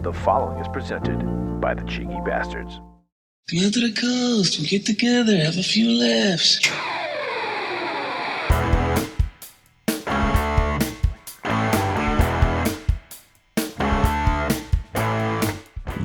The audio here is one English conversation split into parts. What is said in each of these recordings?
The following is presented by the Cheeky Bastards. Come to the coast, we get together, have a few laughs.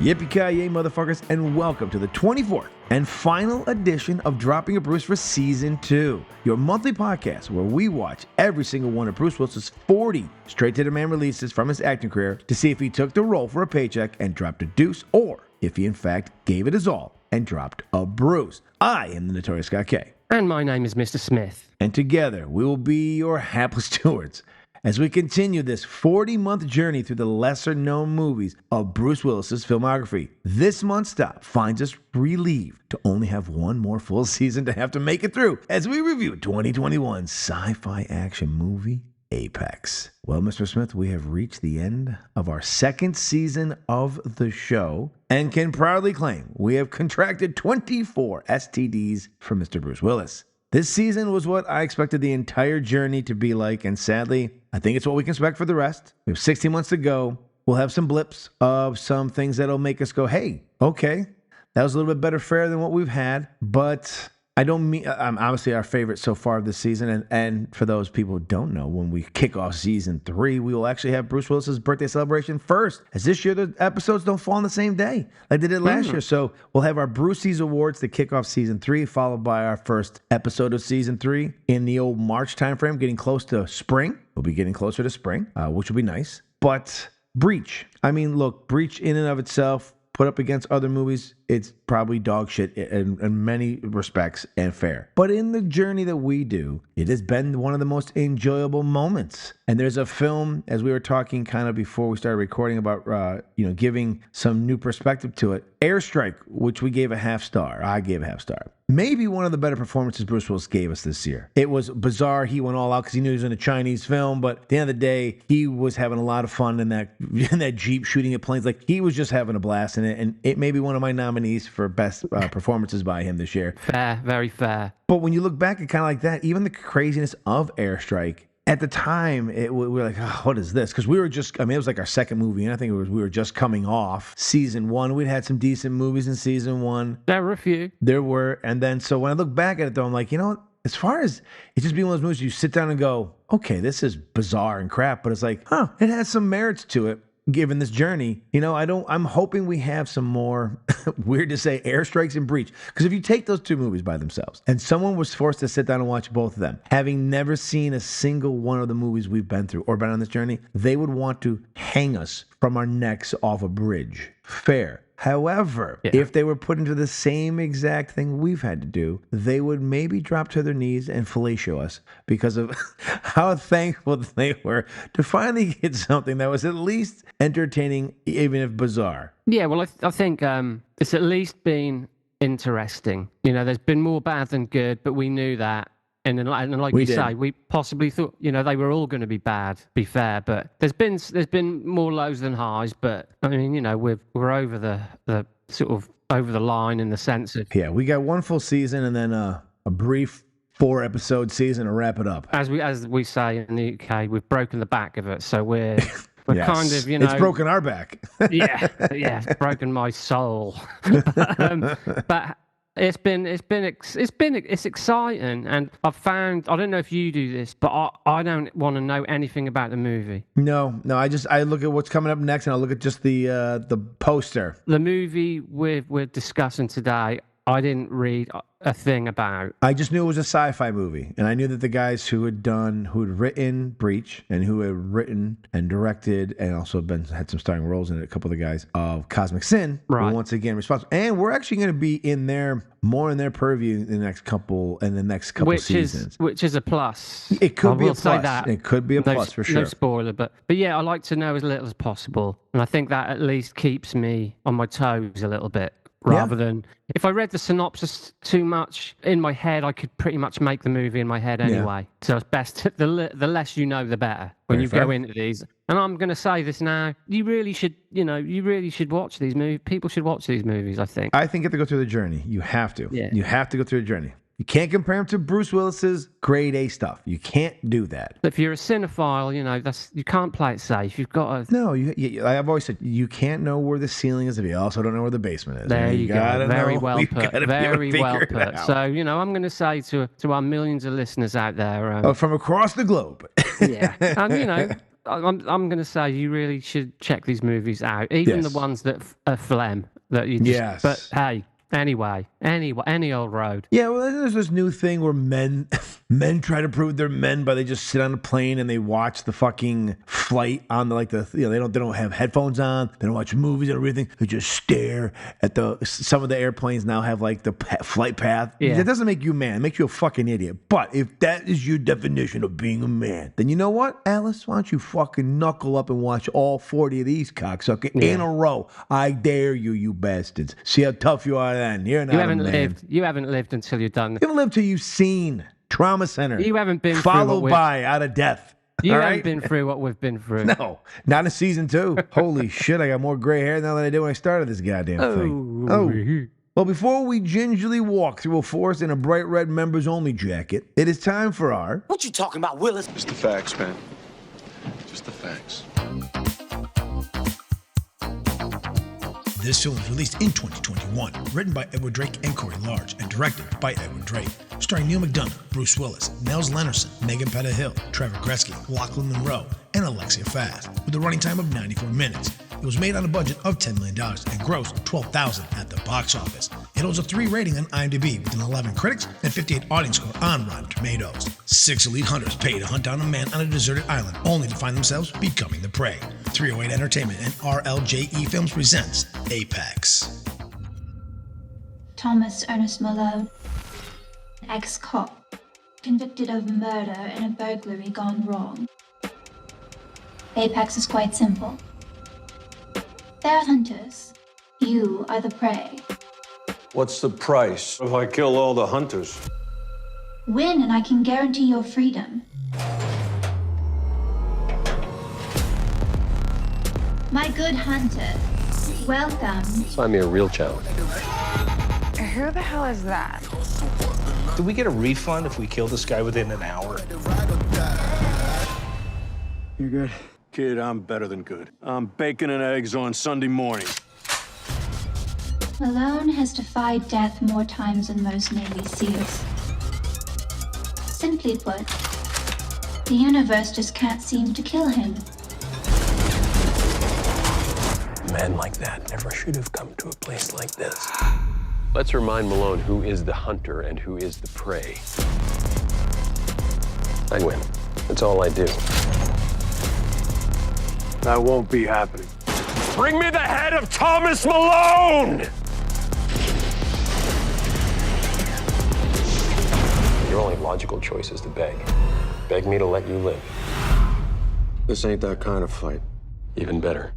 Yippee Ki-Yay, motherfuckers, and welcome to the 24th and final edition of Dropping a Bruce for Season 2, your monthly podcast where we watch every single one of Bruce Willis's 40 straight-to-the-man releases from his acting career to see if he took the role for a paycheck and dropped a deuce, or if he in fact gave it his all and dropped a Bruce. I am the Notorious Scott K. And my name is Mr. Smith. And together we will be your hapless stewards as we continue this 40-month journey through the lesser-known movies of Bruce Willis's filmography. This month's stop finds us relieved to only have one more full season to have to make it through as we review 2021 sci-fi action movie Apex. Well, Mr. Smith, we have reached the end of our second season of the show and can proudly claim we have contracted 24 STDs from Mr. Bruce Willis. This season was what I expected the entire journey to be like, and sadly, I think it's what we can expect for the rest. We have 16 months to go. We'll have some blips of some things that'll make us go, hey, okay, that was a little bit better fare than what we've had, but I don't mean, I'm obviously our favorite so far of this season, and for those people who don't know, when we kick off season 3, we will actually have Bruce Willis's birthday celebration first, as this year the episodes don't fall on the same day like they did last year. So we'll have our Brucey's Awards to kick off season 3, followed by our first episode of season 3 in the old March timeframe, getting close to spring. We'll be getting closer to spring, which will be nice. But Breach, I mean, look, Breach in and of itself, put up against other movies, it's probably dog shit in many respects and fair. But in the journey that we do, it has been one of the most enjoyable moments. And there's a film, as we were talking kind of before we started recording about, giving some new perspective to it. Airstrike, which we gave a half star. I gave a half star. Maybe one of the better performances Bruce Willis gave us this year. It was bizarre. He went all out because he knew he was in a Chinese film, but at the end of the day, he was having a lot of fun in that Jeep shooting at planes. Like, he was just having a blast in it, and it may be one of my nominees for best performances by him this year. Fair, very fair. But when you look back at kind of like that, even the craziness of Airstrike, at the time, we were like, oh, what is this? Because we were just, it was like our second movie, and I think we were just coming off season 1. We'd had some decent movies in season 1. There were a few. There were. And then, so when I look back at it, though, I'm like, you know what? As far as it just being one of those movies, you sit down and go, okay, this is bizarre and crap, but it's like, it has some merits to it. Given this journey, I'm hoping we have some more, weird to say, Airstrikes and Breach. Because if you take those two movies by themselves and someone was forced to sit down and watch both of them, having never seen a single one of the movies we've been through or been on this journey, they would want to hang us from our necks off a bridge. Fair. However, if they were put into the same exact thing we've had to do, they would maybe drop to their knees and fellatio us because of how thankful they were to finally get something that was at least entertaining, even if bizarre. Yeah, well, I think it's at least been interesting. There's been more bad than good, but we knew that. And like you say, we possibly thought, they were all going to be bad, be fair. But there's been more lows than highs. But I mean, we're over the sort of over the line in the sense of we got one full season and then a brief 4-episode season to wrap it up. As we say in the UK, we've broken the back of it, so we're kind of it's broken our back. it's broken my soul. But. It's exciting, and I've found, I don't know if you do this, but I don't want to know anything about the movie. No, I look at what's coming up next, and I look at just the poster. The movie we're discussing today, I didn't read a thing about. I just knew it was a sci-fi movie, and I knew that the guys who had written Breach and who had written and directed and also had some starring roles in it, a couple of the guys of Cosmic Sin, were once again responsible. And we're actually going to be more in their purview in the next couple seasons. Which is a plus. It could be a plus. That. It could be a plus for sure. No spoiler, but yeah, I like to know as little as possible, and I think that at least keeps me on my toes a little bit. Rather than, if I read the synopsis too much in my head, I could pretty much make the movie in my head anyway. Yeah. So it's best, the less you know, the better when you go into these. And I'm going to say this now, you really should watch these movies. People should watch these movies, I think. I think you have to go through the journey. You have to. Yeah. You have to go through the journey. You can't compare him to Bruce Willis's grade A stuff. You can't do that. If you're a cinephile, you can't play it safe. You've got to. No, I've always said you can't know where the ceiling is if you also don't know where the basement is. There you go. Very well You put. gotta Very well figure it put. out. So, I'm going to say to our millions of listeners out there. From across the globe. Yeah. And, I'm going to say you really should check these movies out, even Yes. the ones that are phlegm that you just. Yes. But hey, anyway, any old road. Yeah, well, there's this new thing where men try to prove they're men, but they just sit on a plane and they watch the fucking flight on they don't have headphones on, they don't watch movies and everything. They just stare at some of the airplanes now have like the flight path. Yeah. That doesn't make you a man. It makes you a fucking idiot. But if that is your definition of being a man, then you know what, Alice? Why don't you fucking knuckle up and watch all 40 of these cocksuckers in a row? I dare you, you bastards. See how tough you are then. You're not You haven't a man. lived. You haven't lived until you're done. You haven't lived till you've seen Trauma Center. You haven't been followed through by Out of Death. You All haven't right? been through what we've been through. No, not in season 2. Holy shit, I got more gray hair now than I did when I started this goddamn thing. Oh. Well, before we gingerly walk through a forest in a bright red members only jacket, it is time for our. What you talking about, Willis? Just the facts, man. Just the facts. This film was released in 2021, written by Edward Drake and Corey Large, and directed by Edward Drake. Starring Neil McDonough, Bruce Willis, Nels Lennerson, Megan Pettihill, Trevor Gretzky, Lachlan Monroe, and Alexia Fast, with a running time of 94 minutes. It was made on a budget of $10 million and grossed $12,000 at the box office. It holds a 3 rating on IMDb with an 11 critics and 58 audience score on Rotten Tomatoes. 6 elite hunters pay to hunt down a man on a deserted island only to find themselves becoming the prey. 308 Entertainment and RLJE Films presents Apex. Thomas Ernest Malone, an ex-cop, convicted of murder and a burglary gone wrong. Apex is quite simple. They're hunters. You are the prey. What's the price if I kill all the hunters? Win and I can guarantee your freedom. My good hunter, welcome. Find me a real challenge. Who the hell is that? Do we get a refund if we kill this guy within an hour? You're good. Kid, I'm better than good. I'm bacon and eggs on Sunday morning. Malone has defied death more times than most Navy SEALs. Simply put, the universe just can't seem to kill him. A man like that never should have come to a place like this. Let's remind Malone who is the hunter and who is the prey. I win. That's all I do. That won't be happening. Bring me the head of Thomas Malone! Your only logical choice is to beg. Beg me to let you live. This ain't that kind of fight. Even better.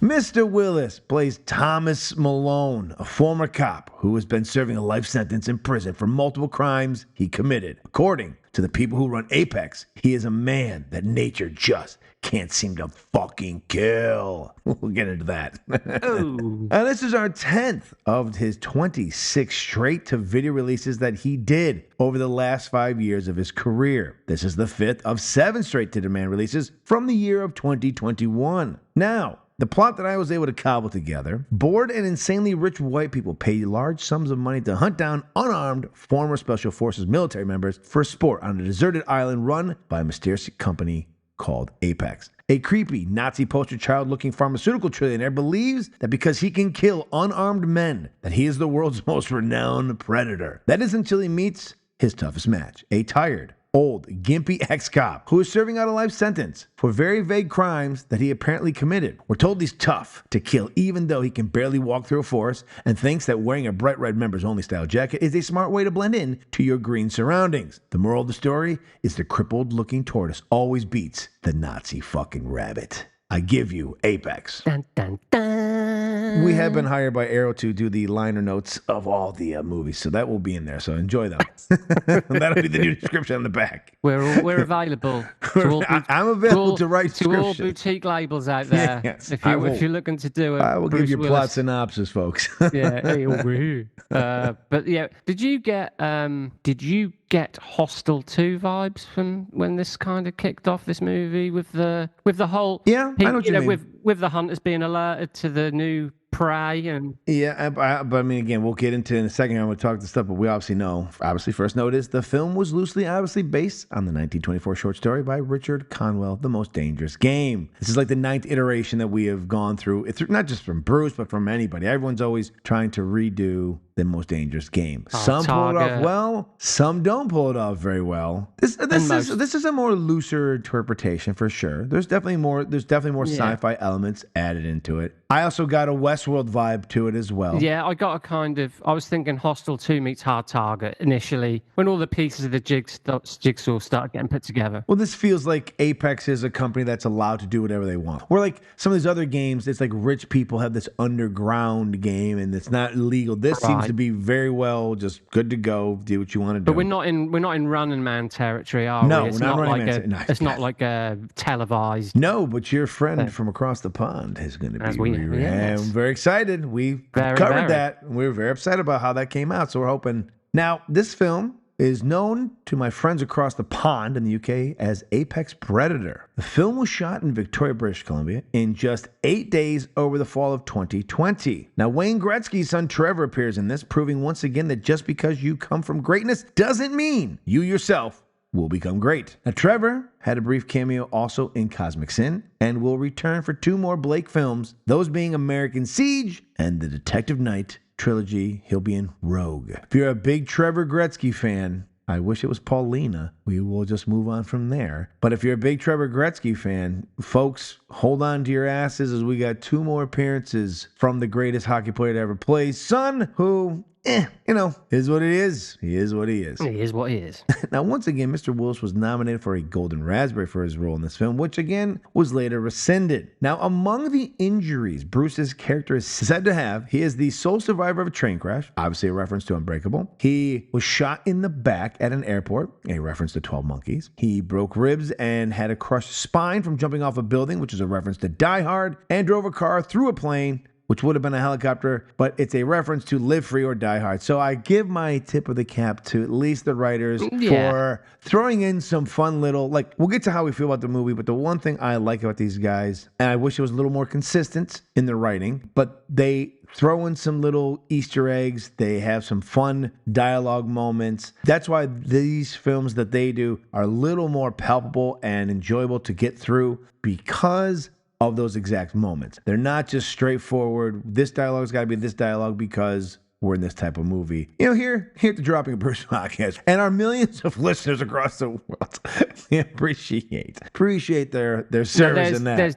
Mr. Willis plays Thomas Malone, a former cop who has been serving a life sentence in prison for multiple crimes he committed. According to the people who run Apex, he is a man that nature just can't seem to fucking kill. We'll get into that. And this is our 10th of his 26 straight-to-video releases that he did over the last 5 years of his career. This is the 5th of 7 straight-to-demand releases from the year of 2021. Now, the plot that I was able to cobble together: bored and insanely rich white people pay large sums of money to hunt down unarmed former Special Forces military members for sport on a deserted island run by a mysterious company called Apex. A creepy Nazi poster child-looking pharmaceutical trillionaire believes that because he can kill unarmed men, that he is the world's most renowned predator. That is until he meets his toughest match, a tired, old, gimpy ex-cop who is serving out a life sentence for very vague crimes that he apparently committed. We're told he's tough to kill even though he can barely walk through a forest, and thinks that wearing a bright red members only style jacket is a smart way to blend in to your green surroundings. The moral of the story is the crippled looking tortoise always beats the Nazi fucking rabbit. I give you Apex. Dun, dun, dun. We have been hired by Arrow to do the liner notes of all the movies, so that will be in there. So enjoy them. That'll be the new description on the back. We're available. I'm available to write to all descriptions. boutique labels out there. Yes, if if you're looking to do it, I will give you plot synopsis, folks. Yeah, hey, over here. But yeah, did you get Hostel 2 vibes from when this kind of kicked off this movie with the whole I know what you mean. with the hunters being alerted to the new prey and but I mean, again, we'll get into it in a second. I'm going to talk this stuff, but we obviously first notice the film was loosely, obviously based on the 1924 short story by Richard Conwell, The Most Dangerous Game. This is like the 9th iteration that we have gone through. It's not just from Bruce, but from anybody. Everyone's always trying to redo The Most Dangerous Game. Some pull it off well, some don't pull it off very well. This is a more looser interpretation for sure. There's definitely more sci-fi elements added into it. I also got a Westworld vibe to it as well. Yeah, I was thinking Hostel 2 meets Hard Target initially when all the pieces of the jigsaw started getting put together. Well, this feels like Apex is a company that's allowed to do whatever they want. Where like some of these other games, it's like rich people have this underground game and it's not legal. This seems to be very well just good to go, do what you want to do. But we're not in Running Man territory, are we? No, it's we're not not Running like Man. It's not like a televised. No, but your friend from across the pond is going to be. Yes. I'm very excited. We covered that. We were very upset about how that came out, so we're hoping. Now, this film is known to my friends across the pond in the UK as Apex Predator. The film was shot in Victoria, British Columbia in just 8 days over the fall of 2020. Now, Wayne Gretzky's son Trevor appears in this, proving once again that just because you come from greatness doesn't mean you yourself will become great. Now, Trevor had a brief cameo also in Cosmic Sin and will return for 2 more Blake films, those being American Siege and the Detective Knight trilogy. He'll be in Rogue. If you're a big Trevor Gretzky fan, I wish it was Paulina. We will just move on from there. But if you're a big Trevor Gretzky fan, folks, hold on to your asses as we got 2 more appearances from the greatest hockey player to ever play, son, who is what it is. He is what he is. He is what he is. Now, once again, Mr. Willis was nominated for a Golden Raspberry for his role in this film, which again was later rescinded. Now, among the injuries Bruce's character is said to have, he is the sole survivor of a train crash, obviously a reference to Unbreakable. He was shot in the back at an airport, a reference to 12 Monkeys. He broke ribs and had a crushed spine from jumping off a building, which is a reference to Die Hard, and drove a car through a plane, which would have been a helicopter, but it's a reference to Live Free or Die Hard. So I give my tip of the cap to at least the writers for throwing in some fun little, we'll get to how we feel about the movie, but the one thing I like about these guys, and I wish it was a little more consistent in the writing, but they throw in some little Easter eggs. They have some fun dialogue moments. That's why these films that they do are a little more palpable and enjoyable to get through because of those exact moments. They're not just straightforward, this dialogue's got to be this dialogue because we're in this type of movie. Here at the Dropping a Bruce podcast, and our millions of listeners across the world, we appreciate their service in that. There's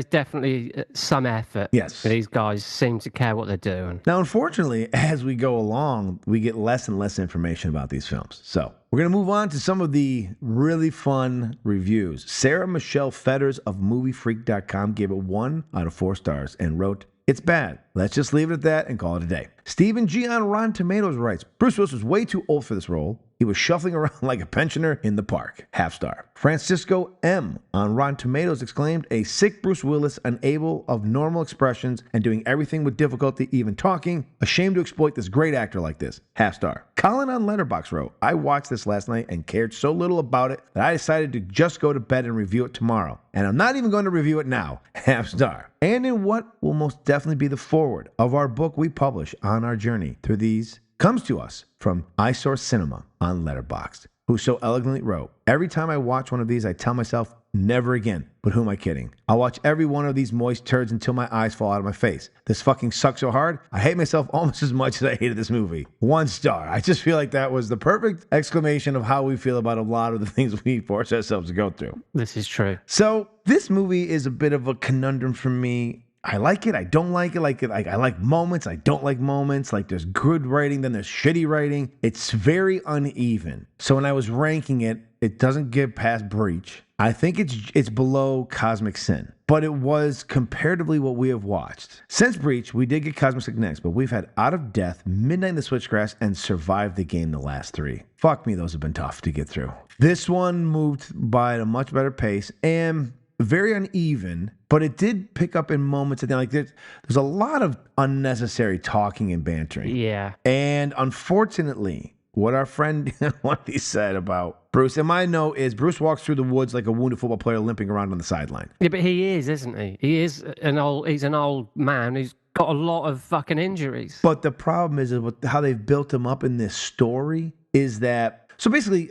definitely some effort. Yes. These guys seem to care what they're doing. Now, unfortunately, as we go along, we get less and less information about these films. So we're going to move on to some of the really fun reviews. Sarah Michelle Fetters of MovieFreak.com gave it 1 out of 4 stars and wrote, "It's bad. Let's just leave it at that and call it a day." Stephen G. on Rotten Tomatoes writes, "Bruce Willis was way too old for this role. He was shuffling around like a pensioner in the park." Half star. Francisco M. on Rotten Tomatoes exclaimed, "A sick Bruce Willis, unable of normal expressions and doing everything with difficulty, even talking. Ashamed to exploit this great actor like this." Half star. Colin on Letterboxd wrote, "I watched this last night and cared so little about it that I decided to just go to bed and review it tomorrow. And I'm not even going to review it now." Half star. And in what will most definitely be the foreword of our book we publish on our journey through these, comes to us from Eyesore Cinema on Letterboxd, who so elegantly wrote, "Every time I watch one of these, I tell myself, never again. But who am I kidding? I'll watch every one of these moist turds until my eyes fall out of my face. This fucking sucks so hard, I hate myself almost as much as I hated this movie." 1 star. I just feel like that was the perfect exclamation of how we feel about a lot of the things we force ourselves to go through. This is true. So this movie is a bit of a conundrum for me. I like it. I don't like it. I like moments. I don't like moments. Like there's good writing, then there's shitty writing. It's very uneven. So when I was ranking it, it doesn't get past Breach. I think it's below Cosmic Sin. but it was comparatively what we have watched. Since Breach, we did get Cosmic next, but we've had Out of Death, Midnight in the Switchgrass, and Survive the Game the last three. Fuck me, those have been tough to get through. This one moved by at a much better pace and very uneven, but it did pick up in moments. Like there's a lot of unnecessary talking and bantering. Yeah. And unfortunately, what our friend Wendy said about Bruce, and my note is Bruce walks through the woods like a wounded football player limping around on the sideline. Yeah, but he is, isn't he? He's an old man who's got a lot of fucking injuries. But the problem is with how they've built him up in this story is that, so basically,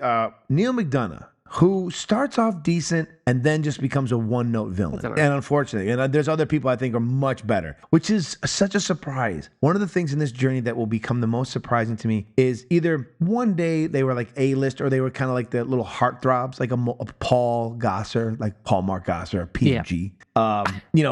Neil McDonough, who starts off decent and then just becomes a one-note villain. And unfortunately, and there's other people I think are much better, which is such a surprise. One of the things in this journey that will become the most surprising to me is either one day they were like A-list or they were kind of like the little heartthrobs, like a Paul Gosser, like Paul Mark Gosser, PMG,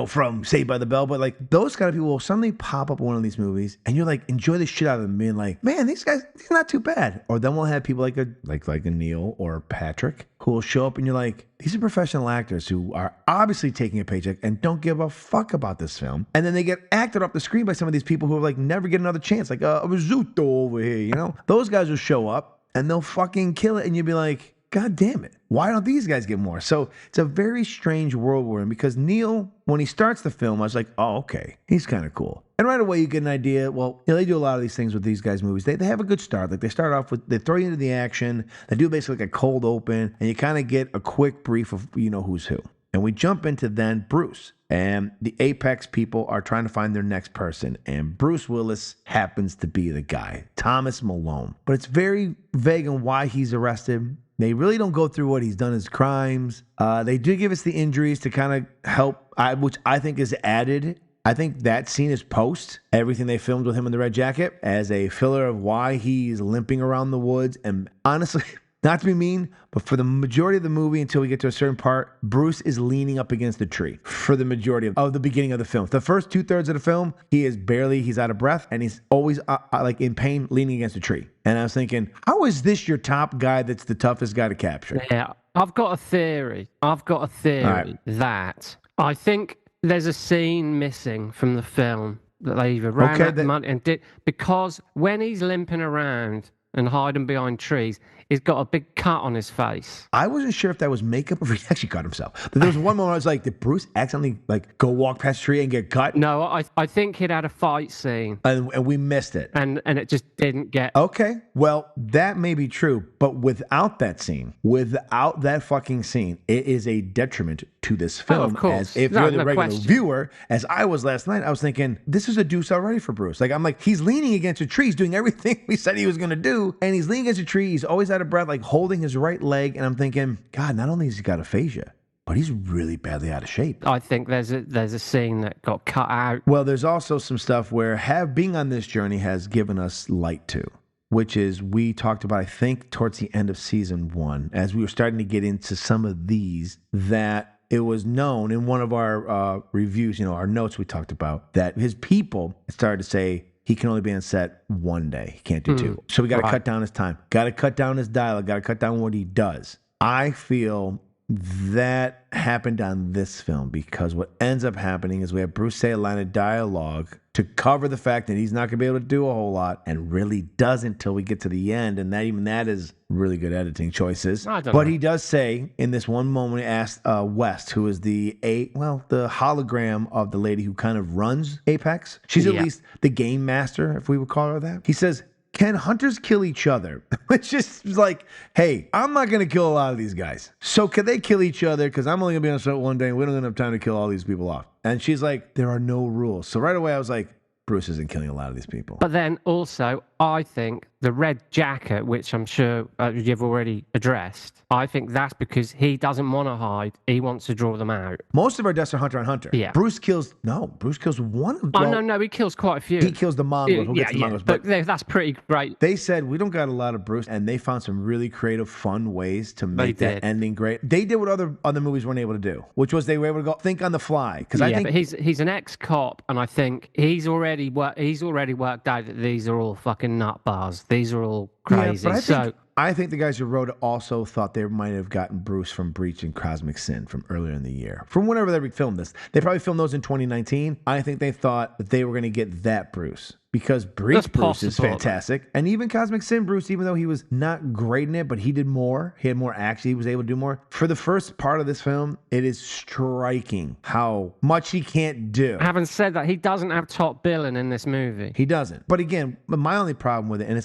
from Saved by the Bell. But like those kind of people will suddenly pop up in one of these movies and you're like, enjoy the shit out of them, being like, man, these guys, they're not too bad. Or then we'll have people like a Neil or Patrick who will show up and you're like, these are professional actors who are obviously taking a paycheck and don't give a fuck about this film. And then they get acted off the screen by some of these people who are like never get another chance. Like a Rizzuto over here, Those guys will show up and they'll fucking kill it. And you'll be like, God damn it. Why don't these guys get more? So it's a very strange world we're in because Neil, when he starts the film, I was like, oh, okay, he's kind of cool. And right away you get an idea. Well, they do a lot of these things with these guys' movies. They have a good start. Like they start off with, they throw you into the action. They do basically like a cold open and you kind of get a quick brief of, who's who. And we jump into then Bruce. And the Apex people are trying to find their next person. And Bruce Willis happens to be the guy, Thomas Malone. But it's very vague on why he's arrested. They really don't go through what he's done as crimes. They do give us the injuries to kind of help, which I think is added. I think that scene is post everything they filmed with him in the red jacket as a filler of why he's limping around the woods. And honestly, not to be mean, but for the majority of the movie until we get to a certain part, Bruce is leaning up against a tree for the majority of the beginning of the film. The first 2/3 of the film, he's out of breath and he's always like in pain leaning against a tree. And I was thinking, how is this your top guy that's the toughest guy to capture? Yeah, I've got a theory. Right. That I think there's a scene missing from the film that they either ran out of money and did, because when he's limping around and hiding behind trees, he's got a big cut on his face. I wasn't sure if that was makeup or if he actually cut himself. But there was one moment I was like, did Bruce accidentally go walk past a tree and get cut? No, I think he'd had a fight scene. And we missed it. And it just didn't get... Okay, well, that may be true. But without that scene, without that fucking scene, it is a detriment to this film. Oh, of course. As if you're the regular viewer, as I was last night, I was thinking, this is a deuce already for Bruce. I'm like, he's leaning against a tree. He's doing everything we said he was going to do. And he's leaning against a tree. He's always out of breath, like holding his right leg. And I'm thinking, God, not only has he got aphasia, but he's really badly out of shape. I think there's a scene that got cut out. Well, there's also some stuff where being on this journey has given us light too, which is we talked about, I think, towards the end of season 1, as we were starting to get into some of these, that it was known in one of our reviews, our notes we talked about, that his people started to say, he can only be on set one day. He can't do 2. So we got to cut down his time. Got to cut down his dialogue. Got to cut down what he does. I feel that happened on this film because what ends up happening is we have Bruce say a line of dialogue to cover the fact that he's not going to be able to do a whole lot and really doesn't till we get to the end. And that is really good editing choices. But he does say in this one moment, he asked West, who is the hologram of the lady who kind of runs Apex. She's at least the game master, if we would call her that. He says, can hunters kill each other? It's just like, hey, I'm not going to kill a lot of these guys. So can they kill each other? Because I'm only going to be on set one day and we don't have time to kill all these people off. And she's like, there are no rules. So right away I was like, Bruce isn't killing a lot of these people. But then also, I think the red jacket, which I'm sure you've already addressed, I think that's because he doesn't want to hide. He wants to draw them out. Most of our deaths are Hunter on Hunter. Yeah. Bruce kills one of them. Oh, no, he kills quite a few. He kills the Mongols. We'll get to the Mongols. But that's pretty great. They said, we don't got a lot of Bruce, and they found some really creative, fun ways to make that ending great. They did what other movies weren't able to do, which was they were able to go think on the fly. I think but he's an ex-cop, and I think he's already worked out that these are all fucking nut bars. These are all crazy. Yeah, but I think the guys who wrote it also thought they might have gotten Bruce from Breach and Cosmic Sin from earlier in the year. From whenever they filmed this. They probably filmed those in 2019. I think they thought that they were going to get that Bruce. Because Breach Bruce is fantastic. And even Cosmic Sin Bruce, even though he was not great in it, but he did more. He had more action. He was able to do more. For the first part of this film, it is striking how much he can't do. Having said that, he doesn't have top billing in this movie. He doesn't. But again, my only problem with it, and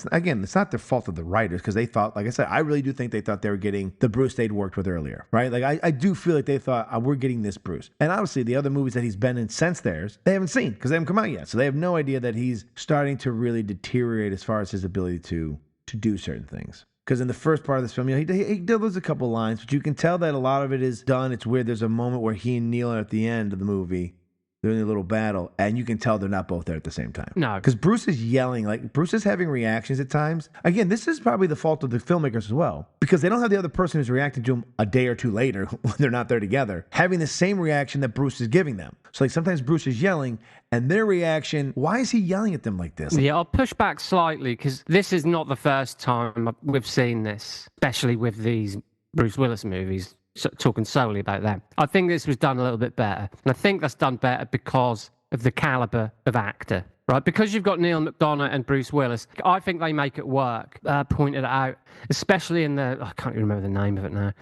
it's not the fault of the writers, because they thought, like I said, I really do think they thought they were getting the Bruce they'd worked with earlier, right? Like I do feel like they thought, we're getting this Bruce. And obviously the other movies that he's been in since theirs, they haven't seen, because they haven't come out yet. So they have no idea that he's starting to really deteriorate as far as his ability to do certain things. Because in the first part of this film, he delivers a couple lines, but you can tell that a lot of it is done. It's weird. There's a moment where he and Neil are at the end of the movie. They're in a little battle, and you can tell they're not both there at the same time. No. Because Bruce is yelling, like, Bruce is having reactions at times. Again, this is probably the fault of the filmmakers as well, because they don't have the other person who's reacting to him a day or two later when they're not there together, having the same reaction that Bruce is giving them. So, like, sometimes Bruce is yelling, and their reaction, why is he yelling at them like this? Yeah, I'll push back slightly, because this is not the first time we've seen this, especially with these Bruce Willis movies. Talking solely about them. I think this was done a little bit better. And I think that's done better because of the caliber of actor, right? Because you've got Neil McDonough and Bruce Willis, I think they make it work. Pointed it out, especially in I can't even remember the name of it now.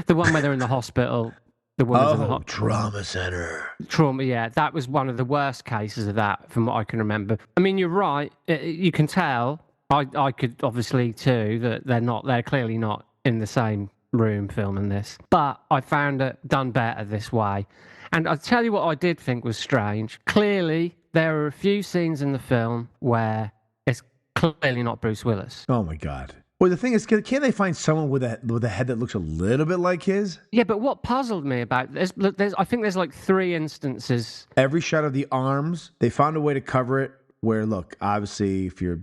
The one where they're in the hospital. The woman's in the trauma center. Trauma, yeah. That was one of the worst cases of that, from what I can remember. I mean, you're right. You can tell. I could obviously too that they're clearly not in the same room filming this, but I found it done better this way. And I'll tell you what I did think was strange. Clearly there are a few scenes in the film where it's clearly not Bruce Willis. Oh my god. Well, the thing is, can't they find someone with a head that looks a little bit like his? Yeah, but what puzzled me about this, I think there's like 3 instances. Every shot of the arms, they found a way to cover it where, look, obviously if you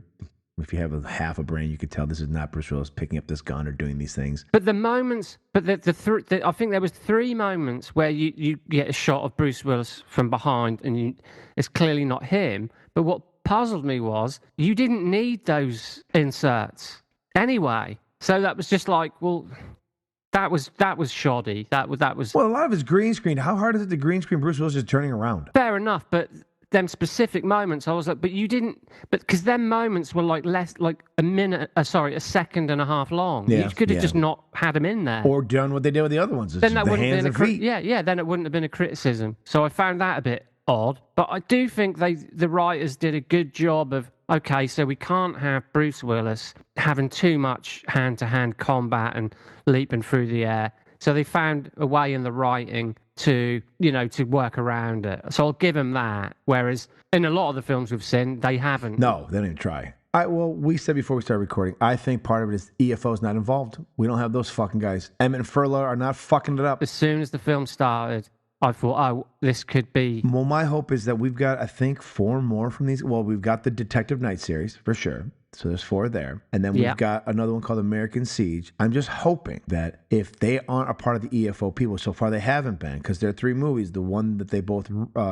have a half a brain, you could tell this is not Bruce Willis picking up this gun or doing these things. But the moments, I think there was 3 moments where you get a shot of Bruce Willis from behind, and it's clearly not him. But what puzzled me was you didn't need those inserts anyway. So that was just like, well, that was shoddy. That was. Well, a lot of it's green screen. How hard is it to green screen Bruce Willis just turning around? Fair enough, but them specific moments, I was like, but you didn't, because them moments were like a second and a half long. Yeah, you could have just not had them in there. Or done what they did with the other ones. Then that wouldn't have been feet. then it wouldn't have been a criticism. So I found that a bit odd. But I do think the writers did a good job of, okay, so we can't have Bruce Willis having too much hand-to-hand combat and leaping through the air. So they found a way in the writing to work around it. So I'll give them that. Whereas in a lot of the films we've seen, they haven't. No, they didn't try. We said before we started recording, I think part of it is EFO's not involved. We don't have those fucking guys. Emmett and Furla are not fucking it up. As soon as the film started, I thought, this could be... Well, my hope is that we've got, I think, 4 more from these. Well, we've got the Detective Night series, for sure. So there's 4 there. And then we've got another one called American Siege. I'm just hoping that if they aren't a part of the EFO people, so far they haven't been, because there are 3 movies. The one that they both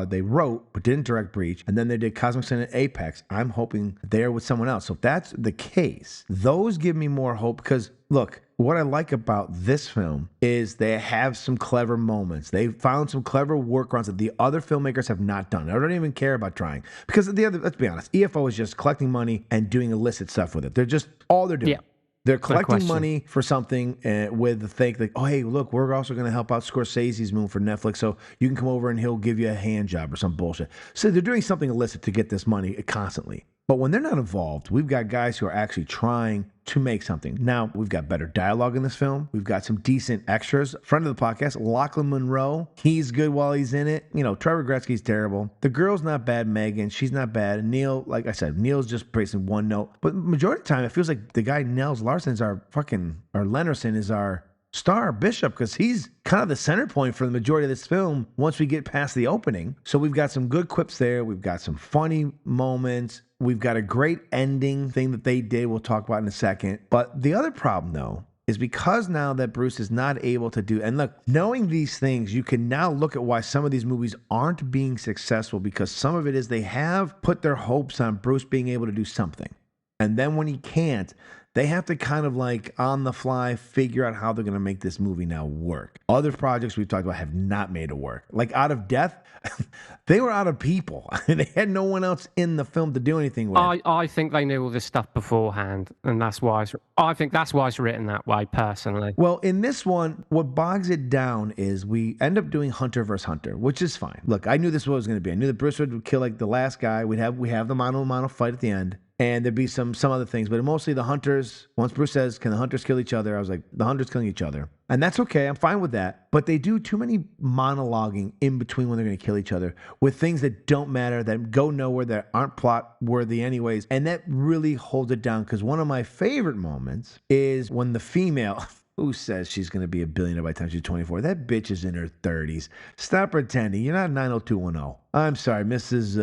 they wrote but didn't direct Breach, and then they did Cosmic Sin and Apex. I'm hoping they're with someone else. So if that's the case, those give me more hope, because look, what I like about this film is they have some clever moments. They found some clever workarounds that the other filmmakers have not done. I don't even care about trying, because let's be honest, EFO is just collecting money and doing illicit stuff with it. They're just all they're doing. Yeah. They're collecting money for something with the thing like, oh, hey, look, we're also going to help out Scorsese's movie for Netflix, so you can come over and he'll give you a hand job or some bullshit. So they're doing something illicit to get this money constantly. But when they're not involved, we've got guys who are actually trying to make something. Now, we've got better dialogue in this film. We've got some decent extras. Friend of the podcast, Lachlan Monroe. He's good while he's in it. Trevor Gretzky's terrible. The girl's not bad, Megan. She's not bad. And Neil, like I said, Neil's just praising one note. But majority of the time, it feels like the guy Nels Larson is or Lennerson is our star Bishop, because he's kind of the center point for the majority of this film once we get past the opening. So we've got some good quips there. We've got some funny moments. We've got a great ending thing that they did. We'll talk about in a second. But the other problem, though, is because now that Bruce is not able to do, and look, knowing these things, you can now look at why some of these movies aren't being successful, because some of it is they have put their hopes on Bruce being able to do something. And then when he can't, They have to kind of like on the fly figure out how they're going to make this movie now work. Other projects we've talked about have not made it work. Like Out of Death, they were out of people. They had no one else in the film to do anything with. I think they knew all this stuff beforehand, and that's why I think that's why it's written that way, personally. Well, in this one, what bogs it down is we end up doing Hunter versus Hunter, which is fine. Look, I knew this was what it was going to be. I knew that Bruce would kill like the last guy. We have the mano-a-mano fight at the end. And there'd be some other things, but mostly the hunters, once Bruce says, can the hunters kill each other? I was like, the hunters killing each other. And that's okay. I'm fine with that. But they do too many monologuing in between when they're going to kill each other with things that don't matter, that go nowhere, that aren't plot worthy anyways. And that really holds it down, because one of my favorite moments is when the female... Who says she's going to be a billionaire by the time she's 24? That bitch is in her 30s. Stop pretending. You're not 90210. I'm sorry, Mrs.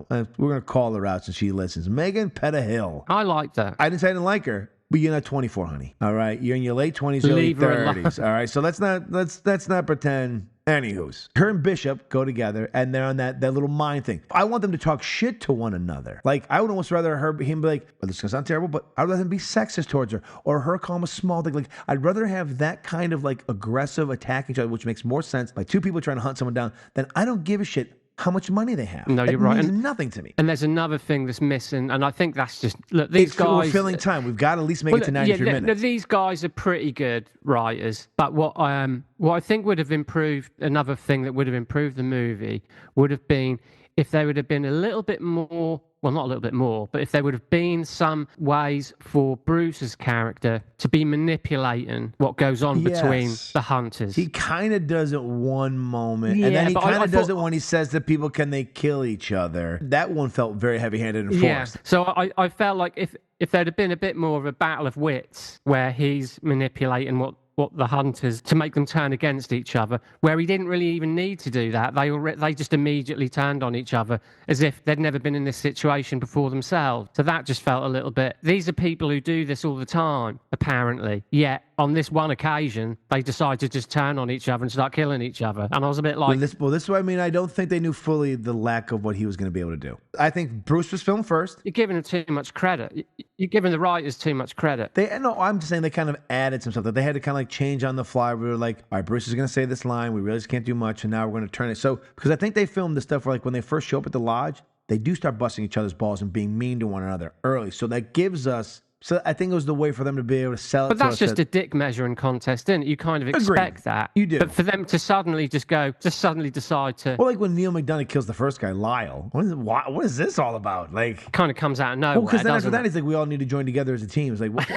We're going to call her out since she listens. Megan Pettihill. I like that. I didn't say I didn't like her, but you're not 24, honey. All right? You're in your late 20s, early Leave her alone. 30s. All right? So let's not pretend. Anywho's, her and Bishop go together, and they're on that little mind thing. I want them to talk shit to one another. Like, I would almost rather him be like, well, this is going to sound terrible, but I'd rather him be sexist towards her, or her call him a small thing. Like, I'd rather have that kind of, like, aggressive attack each other, which makes more sense, like two people trying to hunt someone down, than I don't give a shit how much money they have. No, you're right. It means nothing to me. And there's another thing that's missing, and I think that's just... Look, these guys... We're filling time. We've got to at least make it to 93 minutes. No, these guys are pretty good writers, but what I think would have improved, another thing that would have improved the movie, would have been if there would have been a little bit more... Well, not a little bit more, but if there would have been some ways for Bruce's character to be manipulating what goes on between the hunters. He kind of does it one moment, and then he kind of does it when he says to people, can they kill each other? That one felt very heavy-handed and forced. Yeah, so I felt like if there'd have been a bit more of a battle of wits where he's manipulating what the hunters to make them turn against each other, where he didn't really even need to do that. They just immediately turned on each other as if they'd never been in this situation before themselves. So that just felt a little bit... These are people who do this all the time, apparently. Yet, on this one occasion, they decide to just turn on each other and start killing each other. And I was a bit like... Well, this is what I mean. I don't think they knew fully the lack of what he was going to be able to do. I think Bruce was filmed first. You're giving him too much credit. You're giving the writers too much credit. No, I'm just saying they kind of added some stuff that they had to kind of like change on the fly. We were like, all right, Bruce is going to say this line. We really just can't do much. And now we're going to turn it. So, because I think they filmed the stuff where like when they first show up at the lodge, they do start busting each other's balls and being mean to one another early. So that gives us... So I think it was the way for them to be able to sell it. But that's just a dick measuring contest, isn't it? You kind of expect that. You do. But for them to suddenly decide to... Well, like when Neil McDonough kills the first guy, Lyle. What is this all about? Like, kind of comes out of nowhere. Well, because then after that, he's like, we all need to join together as a team. It's like, what?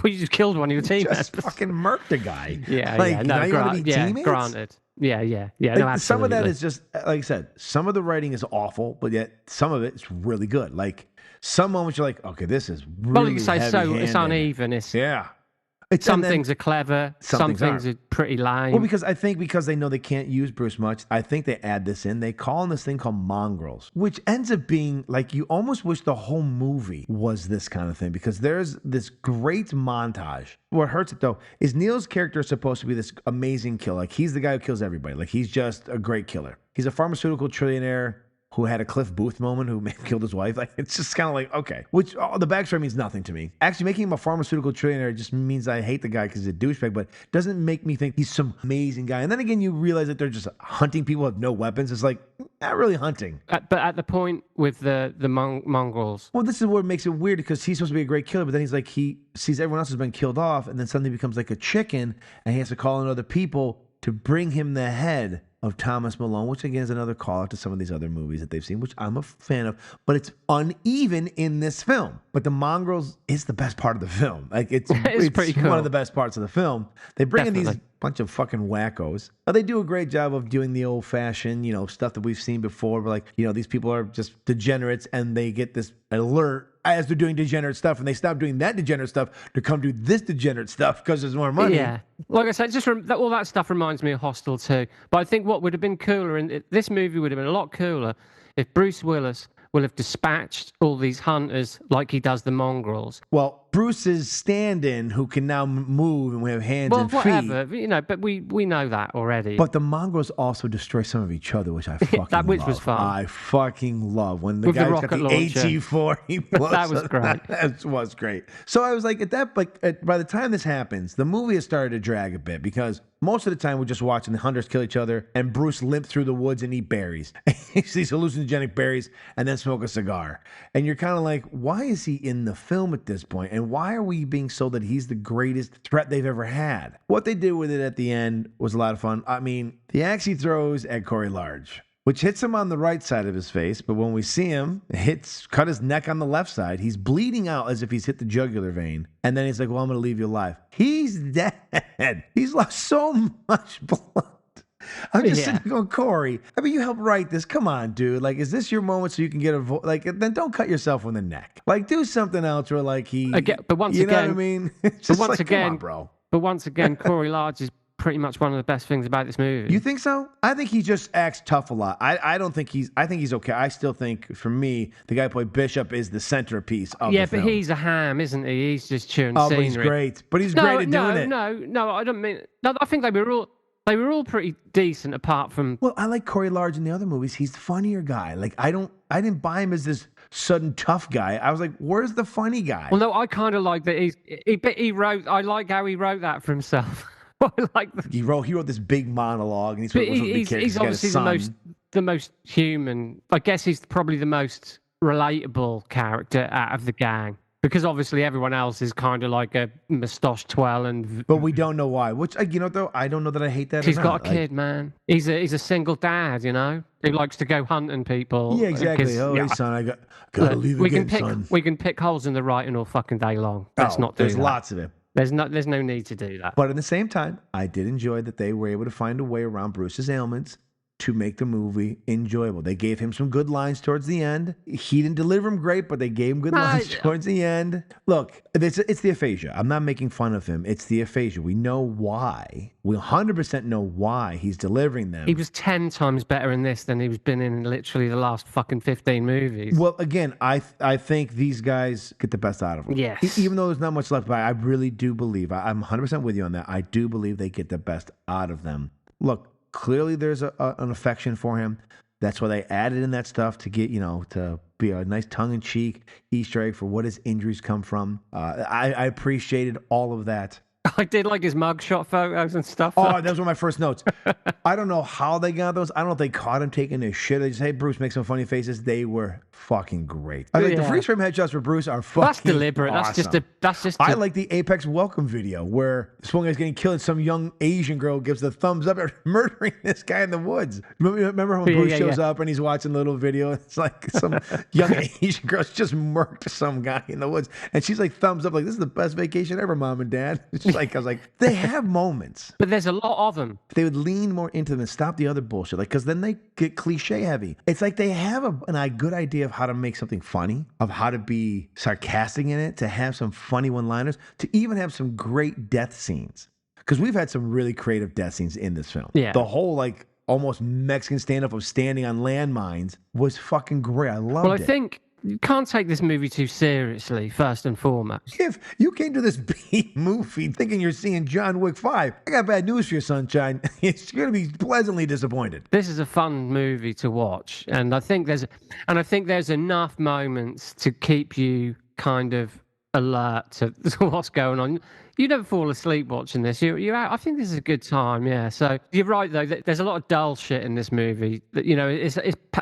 Well, you just killed one of your teammates. Just fucking murked a guy. Yeah, like, yeah. No, now you want to be teammates? Granted. Yeah. Like, No, absolutely. some of that is just, like I said, some of the writing is awful, but yet some of it is really good. Like, some moments you're like, okay, this is really well, you can say heavy-handed. it's uneven. Some things are clever. Some things are pretty lame. Well, because I think because they know they can't use Bruce much, I think they add this in. They call in this thing called mongrels, which ends up being like you almost wish the whole movie was this kind of thing, because there's this great montage. What hurts it though is Neil's character is supposed to be this amazing killer. Like he's the guy who kills everybody. Like he's just a great killer. He's a pharmaceutical trillionaire who had a Cliff Booth moment, who may have killed his wife. Like, it's just kind of like, okay. Which, the backstory means nothing to me. Actually, making him a pharmaceutical trillionaire just means I hate the guy because he's a douchebag, but doesn't make me think he's some amazing guy. And then again, you realize that they're just hunting people with no weapons. It's like, not really hunting. But at the point with the mongrels. Well, this is what makes it weird, because he's supposed to be a great killer, but then he's like, he sees everyone else has been killed off, and then suddenly becomes like a chicken, and he has to call in other people to bring him the head of Thomas Malone, which again is another call out to some of these other movies that they've seen, which I'm a fan of, but it's uneven in this film. But the mongrels is the best part of the film. Like it's pretty cool. One of the best parts of the film. They bring in these bunch of fucking wackos. They do a great job of doing the old fashioned, stuff that we've seen before. But like, these people are just degenerates, and they get this alert as they're doing degenerate stuff, and they stop doing that degenerate stuff to come do this degenerate stuff because there's more money. Yeah. Like I said, all that stuff reminds me of Hostel too. But I think what would have been cooler, and this movie would have been a lot cooler if Bruce Willis will have dispatched all these hunters like he does the mongrels. Well, Bruce's stand-in who can now move and we have hands and whatever, feet. you know, but we know that already. But the mongrels also destroy some of each other, which I fucking love. Which was fun. I fucking love when the With the guy's got rocket the launcher. AT-4. He blows That was up. great. That was great. So I was like, by the time this happens, the movie has started to drag a bit because most of the time we're just watching the hunters kill each other and Bruce limp through the woods and eat berries. These hallucinogenic berries and then smoke a cigar. And you're kind of like, why is he in the film at this point? And why are we being sold that he's the greatest threat they've ever had? What they did with it at the end was a lot of fun. I mean, the axe he throws at Corey Large, which hits him on the right side of his face, but when we see him, cut his neck on the left side. He's bleeding out as if he's hit the jugular vein. And then he's like, well, I'm going to leave you alive. He's dead. He's lost so much blood. I'm just sitting there going, Corey, I mean, you helped write this. Come on, dude. Like, is this your moment so you can get a vote? Like, then don't cut yourself in the neck. Like, do something else where, like, But once you again, know what I mean? It's just like, come on, bro. But once again, Corey Large is pretty much one of the best things about this movie. You think so? I think he just acts tough a lot. I think he's okay. I still think, for me, the guy who played Bishop is the centerpiece of the film. But he's a ham, isn't he? He's just chewing scenery. But he's great. But he's great at doing it. No, I don't mean... No, I think they were all pretty decent apart from... Well, I like Corey Large in the other movies. He's the funnier guy. Like, I didn't buy him as this sudden tough guy. I was like, where's the funny guy? Well, no, I kind of like that he wrote... I like how he wrote that for himself. I like he wrote this big monologue, and he's obviously the most human. I guess he's probably the most relatable character out of the gang. Because obviously everyone else is kind of like a moustache twirl, but we don't know why. Which, you know, though, I don't know that I hate that. He's got a kid, man. He's a single dad, you know. He likes to go hunting people. Yeah, exactly. Hey, son, I gotta leave again, son. We can pick holes in the writing all fucking day long. Let's not do that. There's lots of it. There's no need to do that. But at the same time, I did enjoy that they were able to find a way around Bruce's ailments to make the movie enjoyable. They gave him some good lines towards the end. He didn't deliver them great, but they gave him good lines towards the end. Look, it's the aphasia. I'm not making fun of him. It's the aphasia. We know why. We 100% know why he's delivering them. He was 10 times better in this than he's been in literally the last fucking 15 movies. Well, again, I think these guys get the best out of him. Yes. Even though there's not much left, but I really do believe, I'm 100% with you on that. I do believe they get the best out of them. Look, clearly there's an affection for him. That's why they added in that stuff to get, to be a nice tongue-in-cheek Easter egg for what his injuries come from. I appreciated all of that. I did like his mugshot photos and stuff. Oh, that was one of my first notes. I don't know how they got those. I don't know if they caught him taking his shit. They just, hey, Bruce, make some funny faces. They were fucking great. I think the freeze frame headshots for Bruce are fucking That's deliberate. Awesome. I like the Apex welcome video where this one guy's getting killed and some young Asian girl gives the thumbs up at murdering this guy in the woods. Remember when Bruce shows up and he's watching a little video? It's like some young Asian girl's just murked some guy in the woods. And she's like, thumbs up, like, this is the best vacation ever, Mom and Dad. It's just like, I was like, they have moments. But there's a lot of them. They would lean more into them and stop the other bullshit. Like, because then they get cliche heavy. It's like they have a good idea of how to make something funny, of how to be sarcastic in it, to have some funny one-liners, to even have some great death scenes. Because we've had some really creative death scenes in this film. Yeah. The whole, like, almost Mexican stand-up of standing on landmines was fucking great. I loved it. Well, I think you can't take this movie too seriously, first and foremost. If you came to this B movie thinking you're seeing John Wick 5, I got bad news for you, sunshine. You're going to be pleasantly disappointed. This is a fun movie to watch, and I think there's enough moments to keep you kind of alert to what's going on. You never fall asleep watching this. I think this is a good time, yeah. So you're right, though. There's a lot of dull shit in this movie. That it's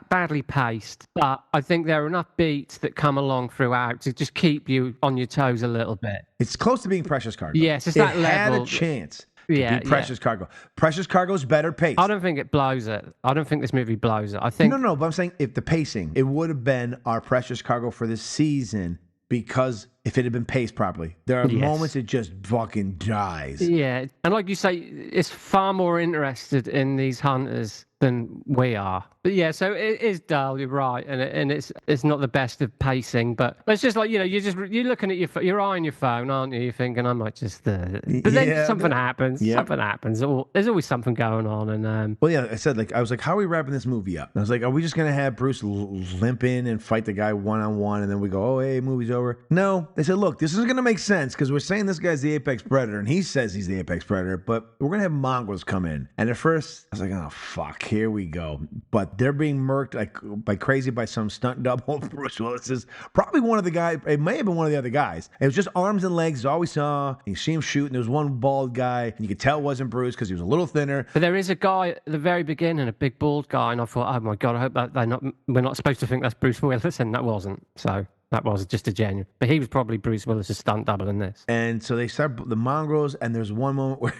badly paced, but I think there are enough beats that come along throughout to just keep you on your toes a little bit. It's close to being Precious Cargo. Yes, it's that level. It had a chance to be Precious Cargo. Precious Cargo's better paced. I don't think it blows it. I don't think this movie blows it. I think No, but I'm saying if the pacing, it would have been our Precious Cargo for this season. Because if it had been paced properly, there are moments it just fucking dies. Yeah, and like you say, it's far more interested in these hunters than we are. But yeah, so it is dull. You're right, and it's not the best of pacing. But it's just like you're looking at you're eyeing your phone, aren't you? You're thinking I might just. But then something happens. Yeah. Something happens. There's always something going on, and well, yeah, I said I was like, how are we wrapping this movie up? And I was like, are we just gonna have Bruce limp in and fight the guy one-on-one, and then we go, oh, hey, movie's over? No. they said, look, this isn't going to make sense because we're saying this guy's the apex predator, and he says he's the apex predator, but we're going to have mongrels come in. And at first, I was like, oh, fuck, here we go. But they're being murked by some stunt double. Bruce Willis is probably one of the guys. It may have been one of the other guys. It was just arms and legs. All we saw. And you see him shoot, and there was one bald guy, and you could tell it wasn't Bruce because he was a little thinner. But there is a guy at the very beginning, a big bald guy, and I thought, oh my God, I hope that we're not supposed to think that's Bruce Willis, and that wasn't. So that was just a genuine. But he was probably Bruce Willis' stunt double in this. And so they start the mongrels, and there's one moment where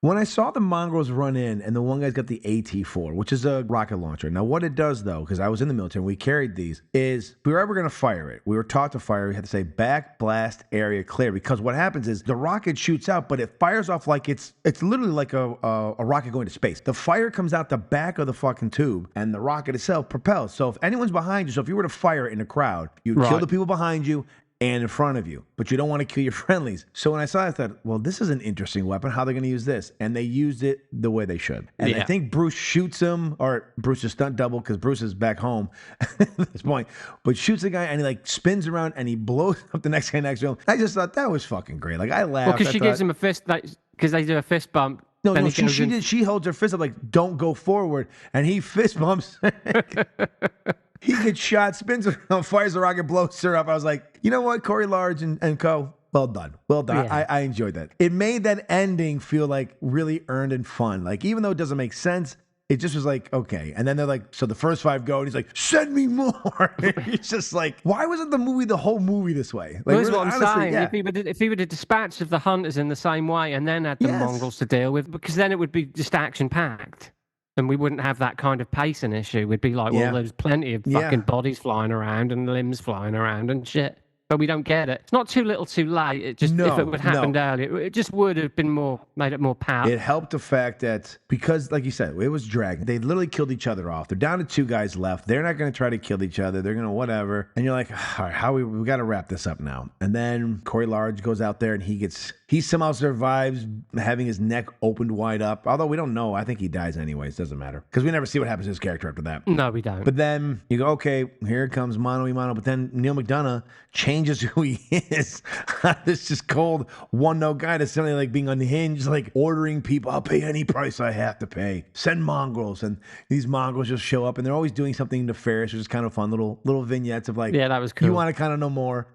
when I saw the mongrels run in, and the one guy's got the AT-4, which is a rocket launcher. Now, what it does, though, because I was in the military and we carried these, is if we were ever going to fire it, we were taught to fire, we had to say back blast area clear, because what happens is the rocket shoots out, but it fires off like it's literally like a rocket going to space. The fire comes out the back of the fucking tube, and the rocket itself propels. So if anyone's behind you, so if you were to fire it in a crowd, you'd kill the people behind you and in front of you, but you don't want to kill your friendlies. So when I saw it, I thought, well, this is an interesting weapon. How are they going to use this? And they used it the way they should. And I think Bruce shoots him, or Bruce's stunt double, because Bruce is back home at this point, but shoots the guy, and he spins around, and he blows up the next guy next to him. I just thought that was fucking great. I laughed. Well, because she gives him a fist, because they do a fist bump. No, she holds her fist up don't go forward, and he fist bumps. He gets shot, spins around, fires the rocket, blows her up. I was like, you know what, Corey Large and co., well done. Well done. Yeah. I enjoyed that. It made that ending feel really earned and fun. Even though it doesn't make sense, it just was okay. And then they're so the first 5 go, and he's like, send me more. It's just why wasn't the whole movie this way? That's what I'm saying. Yeah. If he would have dispatched the hunters in the same way and then had the mongrels to deal with, because then it would be just action-packed. And we wouldn't have that kind of pacing issue. We'd be well, there's plenty of fucking bodies flying around and limbs flying around and shit. But we don't get it. It's not too little too late. It just, if it would have happened earlier, it just would have been made it more powerful. It helped the fact that, because, like you said, it was dragging. They literally killed each other off. They're down to 2 guys left. They're not going to try to kill each other. They're going to whatever. And you're like, all right, we got to wrap this up now. And then Corey Large goes out there, and he somehow survives having his neck opened wide up. Although we don't know. I think he dies anyways. Doesn't matter. Because we never see what happens to his character after that. No, we don't. But then you go, okay, here comes Mano a Mano. But then Neil McDonough changes who he is. This just cold one-note guy to suddenly being unhinged, ordering people, I'll pay any price I have to pay. Send mongrels. And these mongrels just show up, and they're always doing something nefarious, which is kind of fun. Little vignettes of yeah, that was cool. You want to kind of know more.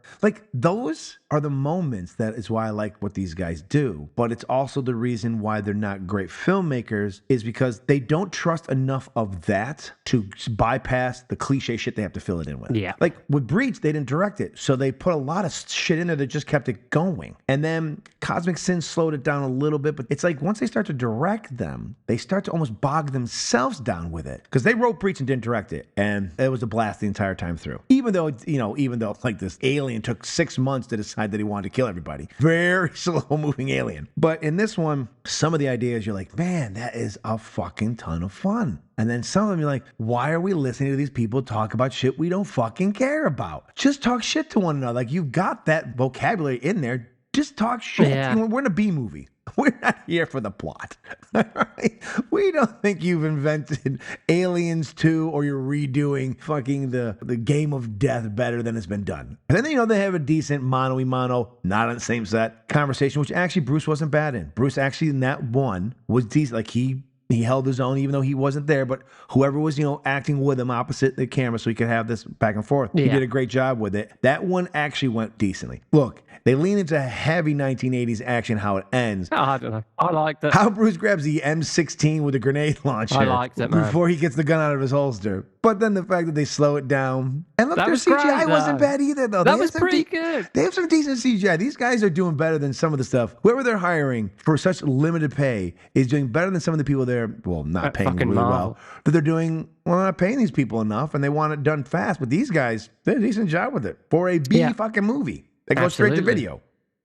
Those are the moments that is why I like what these guys do. But it's also the reason why they're not great filmmakers, is because they don't trust enough of that to bypass the cliche shit they have to fill it in with. Yeah. With Breach, they didn't direct it. So they put a lot of shit in there that just kept it going. And then Cosmic Sin slowed it down a little bit. But it's once they start to direct them, they start to almost bog themselves down with it. Because they wrote Breach and didn't direct it. And it was a blast the entire time through. Even though this alien took 6 months to decide that he wanted to kill everybody. Very slow moving alien. But in this one, some of the ideas you're like, man, that is a fucking ton of fun. And then some of them you're like, why are we listening to these people talk about shit we don't fucking care about? Just talk shit to one another. You've got that vocabulary in there. Just talk shit. Yeah. We're in a B movie. We're not here for the plot. Right? We don't think you've invented Aliens 2 or you're redoing fucking the Game of Death better than it's been done. And then, they have a decent mano-a-mano, not on the same set, conversation, which actually Bruce wasn't bad in. Bruce actually in that one was decent. He held his own even though he wasn't there, but whoever was, acting with him opposite the camera so he could have this back and forth. He did a great job with it. That one actually went decently. Look, they lean into heavy 1980s action how it ends. Oh, I don't know. I liked it. How Bruce grabs the M16 with a grenade launcher. I liked it, man. Before he gets the gun out of his holster. But then the fact that they slow it down. And look, their CGI wasn't bad either, though. That was pretty good. They have some decent CGI. These guys are doing better than some of the stuff. Whoever they're hiring for such limited pay is doing better than some of the people they're, not paying really well. But they're doing, not paying these people enough, and they want it done fast. But these guys, they did a decent job with it for a B fucking movie. They go straight to video.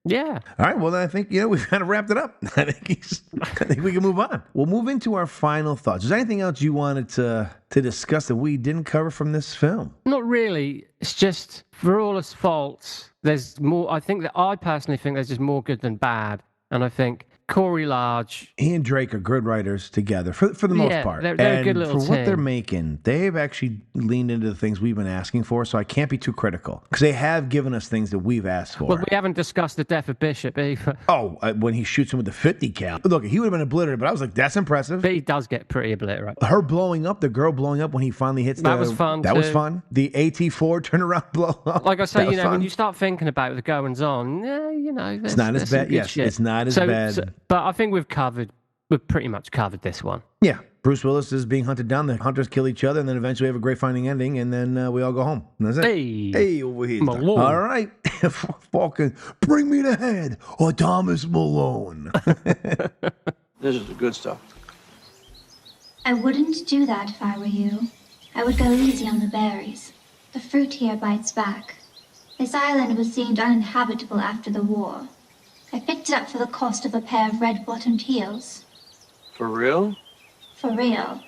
Yeah. All right. Well, then I think, we've kind of wrapped it up. I think we can move on. We'll move into our final thoughts. Is there anything else you wanted to discuss that we didn't cover from this film? Not really. It's just, for all its faults, there's more. I personally think there's just more good than bad. And I think Corey Large. He and Drake are good writers together for the most part. They're and a good little for what team. they're making, they've actually leaned into the things we've been asking for, so I can't be too critical. Because they have given us things that we've asked for. Well, we haven't discussed the death of Bishop either. Oh, when he shoots him with the 50 cal. Look, he would have been obliterated, but I was like, that's impressive. But he does get pretty obliterated. Her blowing up, the girl blowing up when he finally hits That was fun, That was too. fun. The AT4 turnaround blow up. Like I say, that was when fun. you start thinking about the goings on, It's not as bad. Yes, it's not as bad. But I think we've pretty much covered this one. Yeah. Bruce Willis is being hunted down. The hunters kill each other, and then eventually have a great finding ending, and then we all go home. And that's it. Hey, over here. Malone. All right. Fucking bring me the head or Thomas Malone. This is the good stuff. I wouldn't do that if I were you. I would go easy on the berries. The fruit here bites back. This island was deemed uninhabitable after the war. I picked it up for the cost of a pair of red-bottomed heels. For real? For real.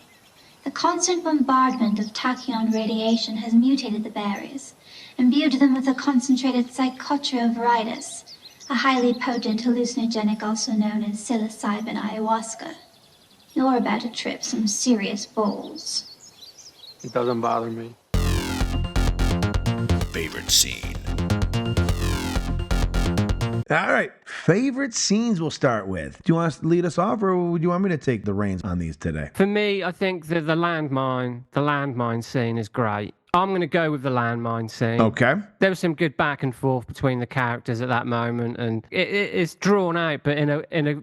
The constant bombardment of tachyon radiation has mutated the berries, imbued them with a concentrated psychotroporitis, a highly potent hallucinogenic also known as psilocybin ayahuasca. You're about to trip some serious balls. It doesn't bother me. Favorite scene. All right. Favorite scenes we'll start with. Do you want to lead us off, or would you want me to take the reins on these today? For me, I think the landmine scene is great. I'm going to go with the landmine scene. Okay. There was some good back and forth between the characters at that moment, and it is drawn out, but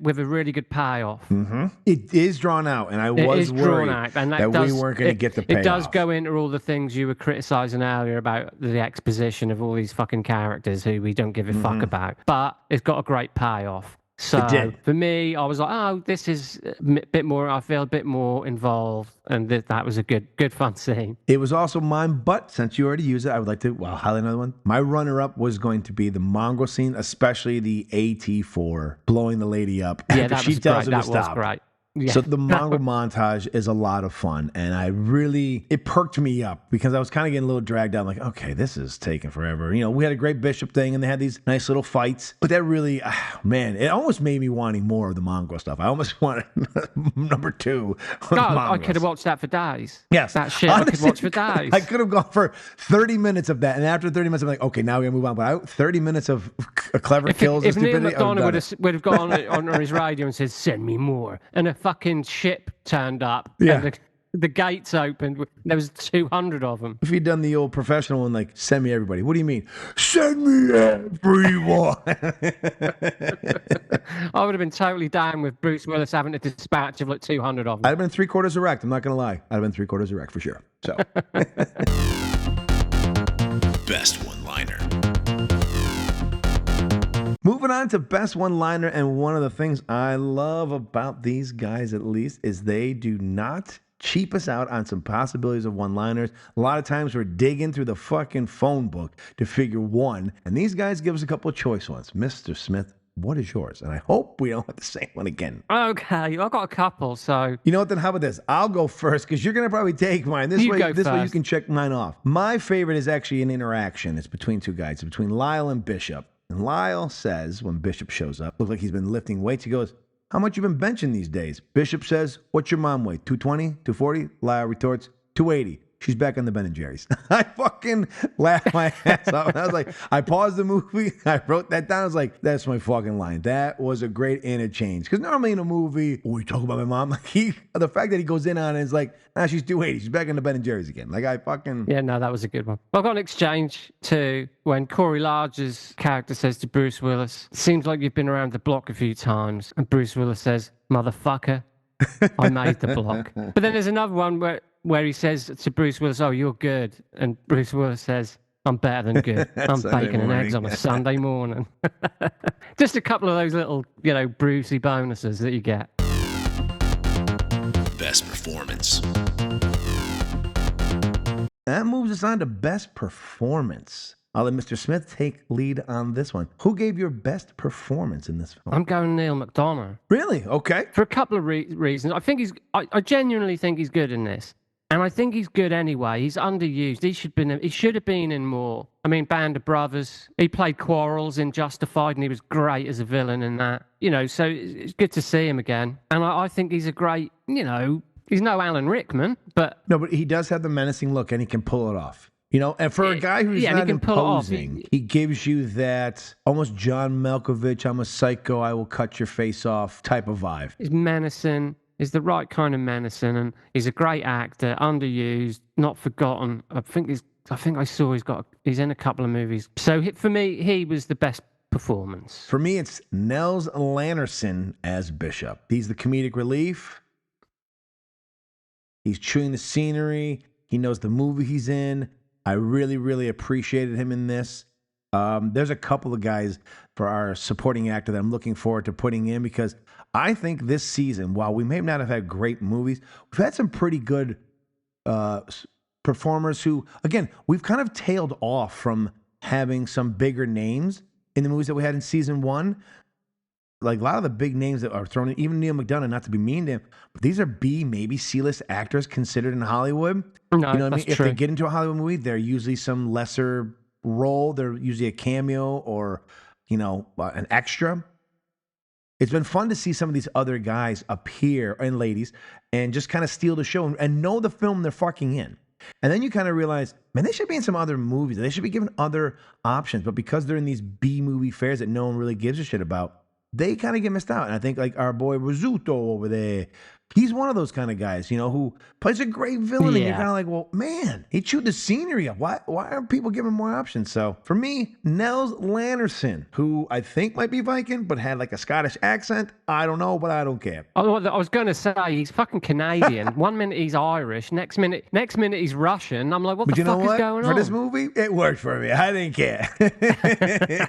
with a really good payoff. Mm-hmm. It is drawn out, and I was worried that we weren't going to get the payoff. It does go into all the things you were criticizing earlier about the exposition of all these fucking characters who we don't give a fuck about. But it's got a great payoff. So for me, I was like, oh, this is a bit more, I feel a bit more involved. And that was a good fun scene. It was also mine, but since you already used it, I would like to highlight another one. My runner-up was going to be the mongrel scene, especially the AT4 blowing the lady up. Yeah, that she was tells great. him That to stop. was great. Yeah. So the mongrel montage is a lot of fun, and it perked me up because I was kind of getting a little dragged down, like, okay, this is taking forever. You know, we had a great Bishop thing, and they had these nice little fights, but that really, man, it almost made me wanting more of the mongrel stuff. I almost wanted number 2. I could have watched that for days. Yes. That shit honestly, I could watch for days. I could have gone for 30 minutes of that, and after 30 minutes, I'm like, okay, now we're going to move on. But 30 minutes of clever kills and stupidity. If Neil McDonough would have gone on his radio and said, send me more, and a fucking ship turned up, and the gates opened, there was 200 of them. If he'd done the old professional one, like, send me everybody. What do you mean? Send me everyone. I would have been totally down with Bruce Willis having to dispatch of like 200 of them. I'd have been 3/4 erect. I'm not going to lie. I'd have been 3/4 erect for sure. So. Best one-liner. Moving on to best one-liner, and one of the things I love about these guys, at least, is they do not cheap us out on some possibilities of one-liners. A lot of times we're digging through the fucking phone book to figure one, and these guys give us a couple of choice ones. Mr. Smith, what is yours? And I hope we don't have the same one again. Okay, I've got a couple, so... You know what, then how about this? I'll go first, because you're going to probably take mine. This way you can check mine off. My favorite is actually an interaction. It's between two guys. It's between Lyle and Bishop. And Lyle says, when Bishop shows up, looks like he's been lifting weights. He goes, how much you been benching these days? Bishop says, what's your mom weigh? 220? 240? Lyle retorts, 280. She's back on the Ben & Jerry's. I fucking laughed my ass off. I was like, I paused the movie. I wrote that down. I was like, that's my fucking line. That was a great interchange. Because normally in a movie, we talk about my mom. Like the fact that he goes in on it is like, she's 280. She's back on the Ben & Jerry's again. Like I fucking... Yeah, no, that was a good one. I've got an exchange too when Corey Large's character says to Bruce Willis, seems like you've been around the block a few times. And Bruce Willis says, motherfucker, I made the block. But then there's another one where he says to Bruce Willis, oh, you're good. And Bruce Willis says, I'm better than good. I'm bacon and eggs on a Sunday morning. Just a couple of those little, Brucey bonuses that you get. Best performance. That moves us on to best performance. I'll let Mr. Smith take lead on this one. Who gave your best performance in this film? I'm going Neil McDonough. Really? Okay. For a couple of reasons. I genuinely think he's good in this. And I think he's good anyway. He's underused. He should have been in more. I mean, Band of Brothers. He played Quarrels in Justified, and he was great as a villain in that. So it's good to see him again. And I think he's a great, he's no Alan Rickman, but... No, but he does have the menacing look, and he can pull it off. And for a guy who's not imposing, he gives you that almost John Malkovich, I'm a psycho, I will cut your face off type of vibe. He's menacing. He's the right kind of menacing, and he's a great actor, underused, not forgotten. I think I saw he's in a couple of movies. So for me, he was the best performance. For me, it's Nels Lannerson as Bishop. He's the comedic relief. He's chewing the scenery. He knows the movie he's in. I really, really appreciated him in this. There's a couple of guys for our supporting actor that I'm looking forward to putting in because I think this season, while we may not have had great movies, we've had some pretty good performers who, again, we've kind of tailed off from having some bigger names in the movies that we had in season one. Like a lot of the big names that are thrown in, even Neil McDonough, not to be mean to him, but these are B, maybe C-list actors considered in Hollywood. No, you know what I mean? True. If they get into a Hollywood movie, they're usually some lesser role. They're usually a cameo or, an extra. It's been fun to see some of these other guys appear, and ladies, and just kind of steal the show and know the film they're fucking in. And then you kind of realize, man, they should be in some other movies. They should be given other options. But because they're in these B movie fairs that no one really gives a shit about, they kind of get missed out. And I think like our boy Rizzuto over there, he's one of those kind of guys, who plays a great villain. And you're kind of like, well, man, he chewed the scenery up. Why aren't people giving more options? So for me, Nels Lannerson, who I think might be Viking, but had like a Scottish accent. I don't know, but I don't care. I was going to say, he's fucking Canadian. One minute he's Irish. Next minute he's Russian. I'm like, what the fuck is going on? For this movie, it worked for me. I didn't care.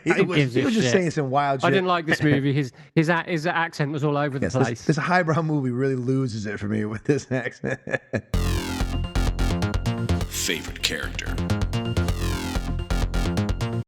he was just saying some wild shit. I didn't like this movie. His accent was all over the place. This highbrow movie really loses it for me with this accent. Favorite character.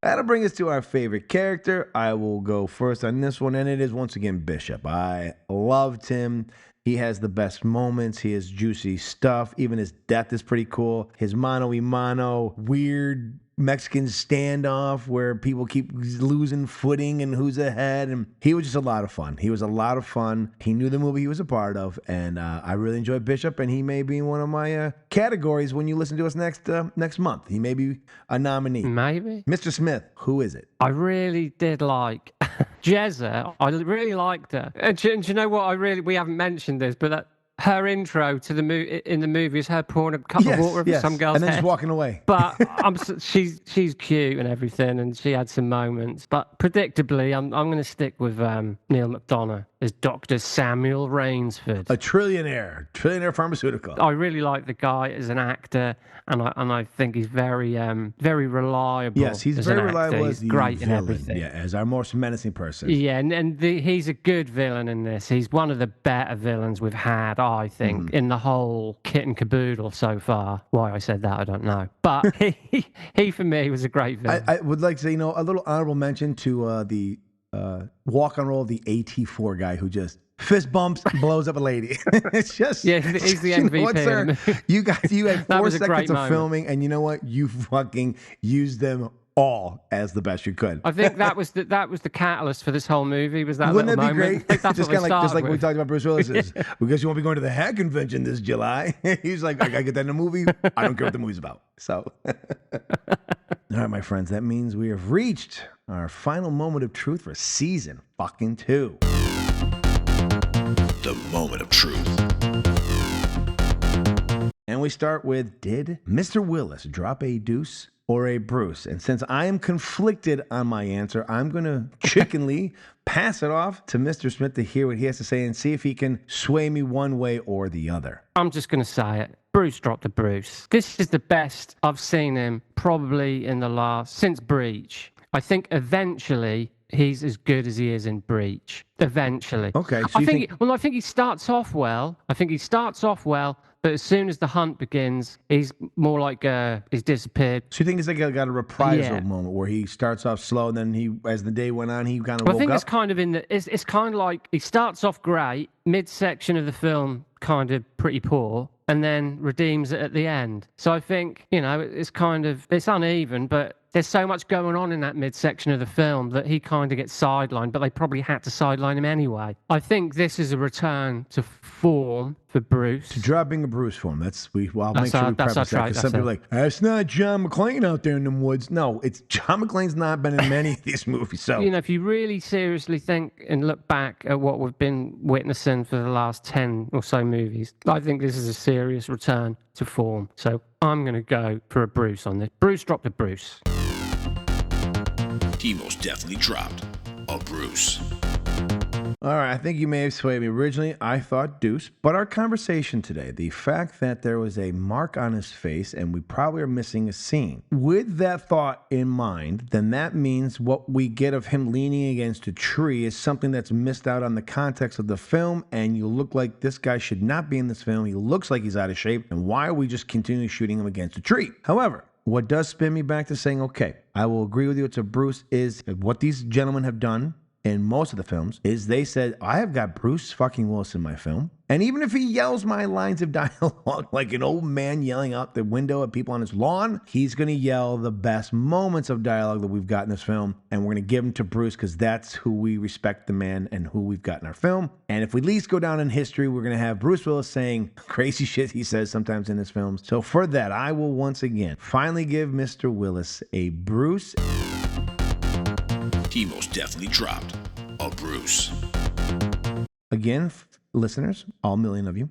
That'll bring us to our favorite character. I will go first on this one, and it is once again Bishop. I loved him. He has the best moments. He has juicy stuff. Even his death is pretty cool. His mano-y-mano, weird Mexican standoff where people keep losing footing and who's ahead. And he was just a lot of fun. He was a lot of fun. He knew the movie he was a part of. And I really enjoyed Bishop. And he may be in one of my categories when you listen to us next month. He may be a nominee. Maybe. Mr. Smith, who is it? I really did like Jezza. I really liked her. And do you know what? We haven't mentioned this, but her intro to the movie is her pouring a cup of water over some girl's and then head. just walking away. But she's cute and everything, and she had some moments. But predictably, I'm going to stick with Neil McDonough as Dr. Samuel Rainsford, a trillionaire pharmaceutical. I really like the guy as an actor, and I think he's very reliable. Yes, he's very reliable as the great villain. in everything. Yeah, as our most menacing person. Yeah, and he's a good villain in this. He's one of the better villains we've had, I think, in the whole kit and caboodle so far. Why I said that, I don't know. But he for me, was a great villain. I would like to say, a little honorable mention to the walk on roll of the AT4 guy who just fist bumps, blows up a lady. It's just... Yeah, he's the MVP. You had 4 seconds of moment. filming, and you know what? You fucking used them all as the best you could. I think that was the catalyst for this whole movie. Was that Wouldn't little that be moment? great? That's just like we talked about Bruce Willis. Because you won't be going to the Hat Convention this July. He's like, I gotta get that in a movie. I don't care what the movie's about. So, all right, my friends, that means we have reached our final moment of truth for season fucking 2. The moment of truth. And we start with, did Mr. Willis drop a deuce or a Bruce? And since I am conflicted on my answer, I'm going to chickenly pass it off to Mr. Smith to hear what he has to say and see if he can sway me one way or the other. I'm just going to say it. Bruce dropped a Bruce. This is the best I've seen him probably since Breach. I think eventually he's as good as he is in Breach. Eventually. Okay. So I think he starts off well. But as soon as the hunt begins, he's more like he's disappeared. So you think it's like got a reprisal moment where he starts off slow and then as the day went on, he kind of woke up? I think it's kind of it's kind of like he starts off great, midsection of the film kind of pretty poor, and then redeems it at the end. So I think, it's it's uneven, but there's so much going on in that midsection of the film that he kind of gets sidelined, but they probably had to sideline him anyway. I think this is a return to form for Bruce. To dropping a Bruce form. I'll make sure we preface that, because some people are like, it's not John McClane out there in them woods. No, it's John McClane's not been in many of these movies. So if you really seriously think and look back at what we've been witnessing for the last 10 or so movies, I think this is a serious return to form. So I'm going to go for a Bruce on this. Bruce dropped a Bruce. He most definitely dropped a Bruce. All right, I think you may have swayed me. Originally, I thought Deuce, but our conversation today, the fact that there was a mark on his face and we probably are missing a scene. With that thought in mind, then that means what we get of him leaning against a tree is something that's missed out on the context of the film, and you look like this guy should not be in this film. He looks like he's out of shape, and why are we just continuing shooting him against a tree? However, what does spin me back to saying, okay, I will agree with you, it's a Bruce, is what these gentlemen have done in most of the films is they said, I have got Bruce fucking Willis in my film. And even if he yells my lines of dialogue like an old man yelling out the window at people on his lawn, he's going to yell the best moments of dialogue that we've got in this film. And we're going to give them to Bruce because that's who we respect, the man, and who we've got in our film. And if we at least go down in history, we're going to have Bruce Willis saying crazy shit he says sometimes in his films. So for that, I will once again finally give Mr. Willis a Bruce. He most definitely dropped a Bruce. Again, listeners, all million of you,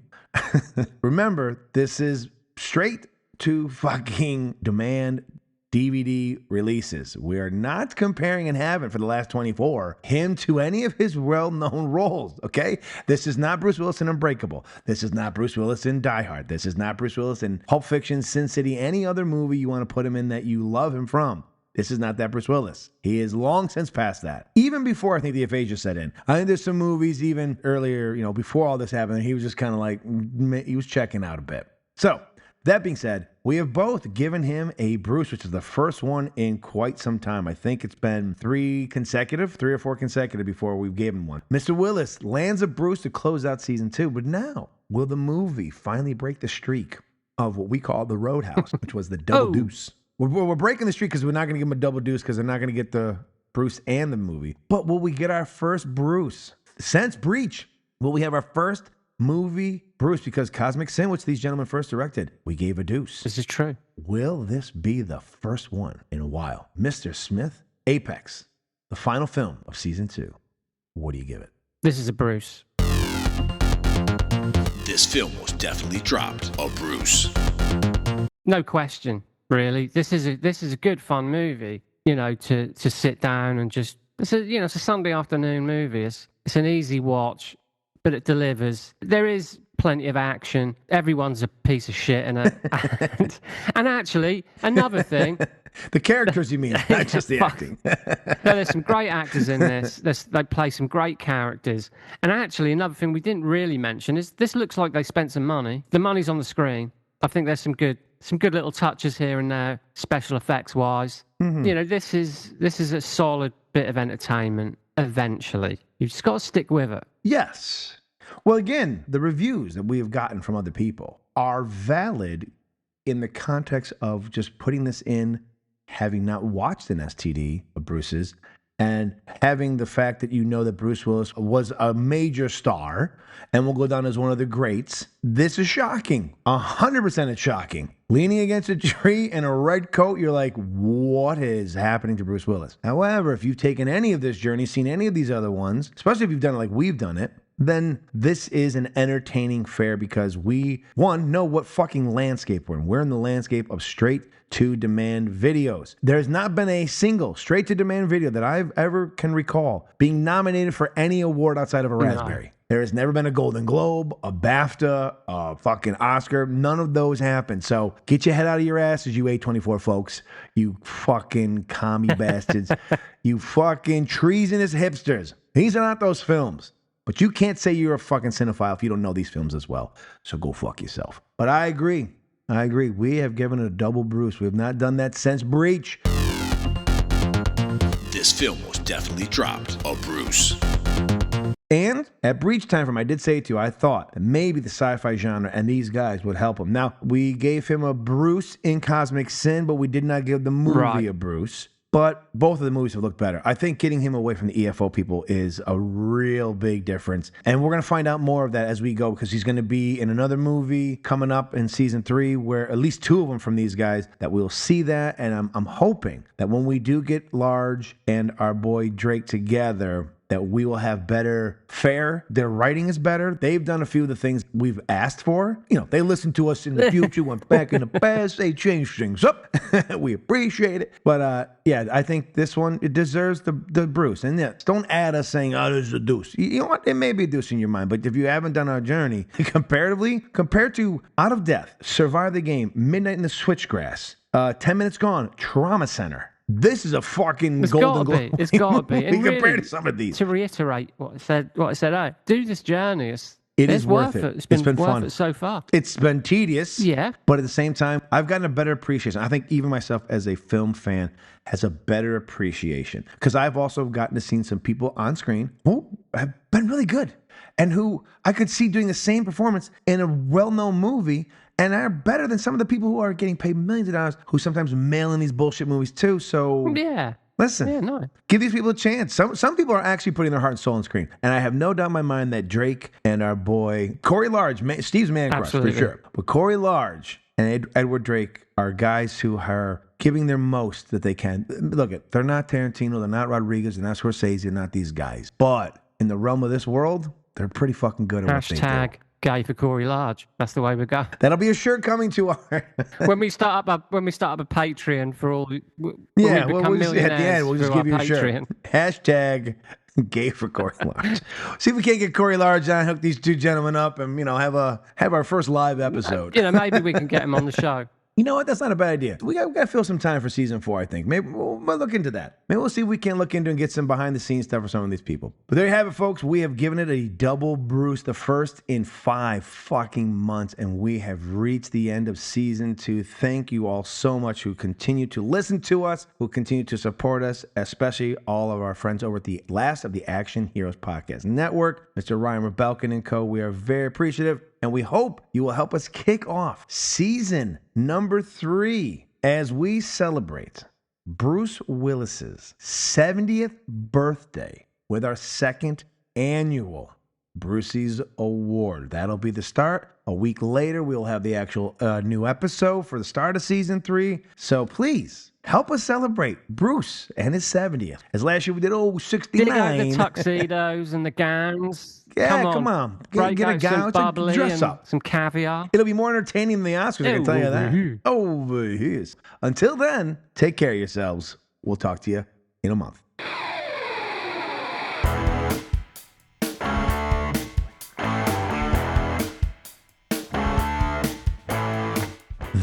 remember, this is straight to fucking demand DVD releases. We are not comparing and haven't for the last 24 him to any of his well-known roles, okay? This is not Bruce Willis in Unbreakable. This is not Bruce Willis in Die Hard. This is not Bruce Willis in Pulp Fiction, Sin City, any other movie you want to put him in that you love him from. This is not that Bruce Willis. He is long since past that. Even before I think the aphasia set in. I think there's some movies even earlier, before all this happened, he was just kind of like, he was checking out a bit. So, that being said, we have both given him a Bruce, which is the first one in quite some time. I think it's been 3 or 4 consecutive before we gave him one. Mr. Willis lands a Bruce to close out season 2, but now, will the movie finally break the streak of what we call the Roadhouse, which was the double deuce? We're breaking the streak because we're not going to give him a double deuce because they're not going to get the Bruce and the movie. But will we get our first Bruce? Since Breach, will we have our first movie Bruce? Because Cosmic Sin, which these gentlemen first directed, we gave a deuce. This is true. Will this be the first one in a while? Mr. Smith, Apex, the final film of season 2. What do you give it? This is a Bruce. This film was definitely dropped a Bruce. No question. Really, this is a good fun movie. To sit down and just it's a Sunday afternoon movie. It's an easy watch, but it delivers. There is plenty of action. Everyone's a piece of shit in it. And actually, another thing. The characters, you mean, not just the acting. There's some great actors in this. They play some great characters. And actually, another thing we didn't really mention is this looks like they spent some money. The money's on the screen. I think there's some good little touches here and there, special effects wise. Mm-hmm. This is a solid bit of entertainment. Eventually, you've just got to stick with it. Yes. Well, again, the reviews that we have gotten from other people are valid in the context of just putting this in, having not watched an STD of Bruce's, and having the fact that that Bruce Willis was a major star and will go down as one of the greats. This is shocking. 100% it's shocking. Leaning against a tree in a red coat, you're like, what is happening to Bruce Willis? However, if you've taken any of this journey, seen any of these other ones, especially if you've done it like we've done it, then this is an entertaining fare because we, one, know what fucking landscape we're in. We're in the landscape of straight-to-demand videos. There's not been a single straight-to-demand video that I've ever can recall being nominated for any award outside of a Raspberry. No. There has never been a Golden Globe, a BAFTA, a fucking Oscar. None of those happened. So get your head out of your asses, you A24 folks. You fucking commie bastards. You fucking treasonous hipsters. These are not those films. But you can't say you're a fucking cinephile if you don't know these films as well. So go fuck yourself. But I agree. We have given it a double Bruce. We have not done that since Breach. This film was definitely dropped a Bruce. And at Breach Time from I Did Say It To You, I thought that maybe the sci-fi genre and these guys would help him. Now, we gave him a Bruce in Cosmic Sin, but we did not give the movie a Bruce. But both of the movies have looked better. I think getting him away from the EFO people is a real big difference. And we're going to find out more of that as we go, because he's going to be in another movie coming up in season 3, where at least 2 of them from these guys, that we'll see that. And I'm hoping that when we do get Large and our boy Drake together, that we will have better fare. Their writing is better. They've done a few of the things we've asked for. You know, they listened to us in the future, went back in the past, they changed things up. We appreciate it. But yeah, I think this one, it deserves the Bruce. And yeah, don't add us saying, oh, this is a Deuce. You know what? It may be a Deuce in your mind, but if you haven't done our journey, comparatively, compared to Out of Death, Survive the Game, Midnight in the Switchgrass, 10 Minutes Gone, Trauma Center, this is a fucking Golden Globe. It's gotta be. And compared really, to some of these. To reiterate what I said, do this journey. It's worth it. It's been worth fun. it so far. It's been tedious. Yeah. But at the same time, I've gotten a better appreciation. I think even myself as a film fan has a better appreciation, because I've also gotten to see some people on screen who have been really good and who I could see doing the same performance in a well-known movie and are better than some of the people who are getting paid millions of dollars, who sometimes mail in these bullshit movies too. So yeah. Listen, give these people a chance. Some people are actually putting their heart and soul on screen. And I have no doubt in my mind that Drake and our boy Corey Large, Steve's man crush for sure. But Corey Large and Edward Drake are guys who are giving their most that they can. Look, they're not Tarantino, they're not Rodriguez, they're not Scorsese, they're not these guys. But in the realm of this world, they're pretty fucking good at what they do. Gay for Corey Large. That's the way we go. That'll be a shirt coming to our when we start up a Patreon for all. We'll just, at the end we'll just give you a shirt. Hashtag gay for Corey Large. See if we can't get Corey Large on, hook these 2 gentlemen up, and have our first live episode. Maybe we can get him on the show. You know what? That's not a bad idea. We got to fill some time for season 4, I think. Maybe we'll look into that. Maybe we'll see if we can look into and get some behind-the-scenes stuff for some of these people. But there you have it, folks. We have given it a double Bruce, the first in 5 fucking months, and we have reached the end of season 2. Thank you all so much who continue to listen to us, who continue to support us, especially all of our friends over at the Last of the Action Heroes Podcast Network, Mr. Ryan Rebelkin and co. We are very appreciative. And we hope you will help us kick off season number 3 as we celebrate Bruce Willis's 70th birthday with our 2nd annual Brucey's Award. That'll be the start. A week later, we'll have the actual new episode for the start of season 3. So please help us celebrate Bruce and his 70th. As last year we did 69. Did the tuxedos and the gowns. Yeah, come on. Get a gown, dress up. Some caviar. It'll be more entertaining than the Oscars, I can tell you that. Over here. Until then, take care of yourselves. We'll talk to you in a month.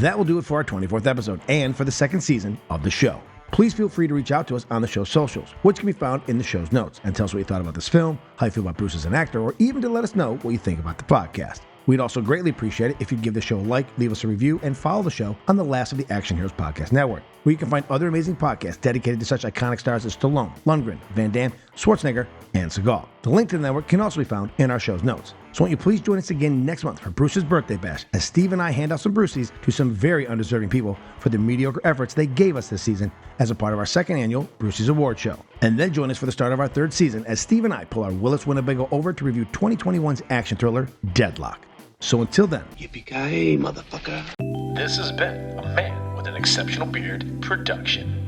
That will do it for our 24th episode and for the 2nd season of the show. Please feel free to reach out to us on the show's socials, which can be found in the show's notes, and tell us what you thought about this film, how you feel about Bruce as an actor, or even to let us know what you think about the podcast. We'd also greatly appreciate it if you'd give the show a like, leave us a review, and follow the show on the Last of the Action Heroes Podcast Network, where you can find other amazing podcasts dedicated to such iconic stars as Stallone, Lundgren, Van Damme, Schwarzenegger, and Seagal. The link to the network can also be found in our show's notes. So won't you please join us again next month for Bruce's birthday bash, as Steve and I hand out some Bruceys to some very undeserving people for the mediocre efforts they gave us this season as a part of our 2nd annual Brucey's Award show. And then join us for the start of our 3rd season as Steve and I pull our Willis Winnebago over to review 2021's action thriller, Deadlock. So until then, Yippee Ki-Yay, motherfucker. This has been a Man with an Exceptional Beard production.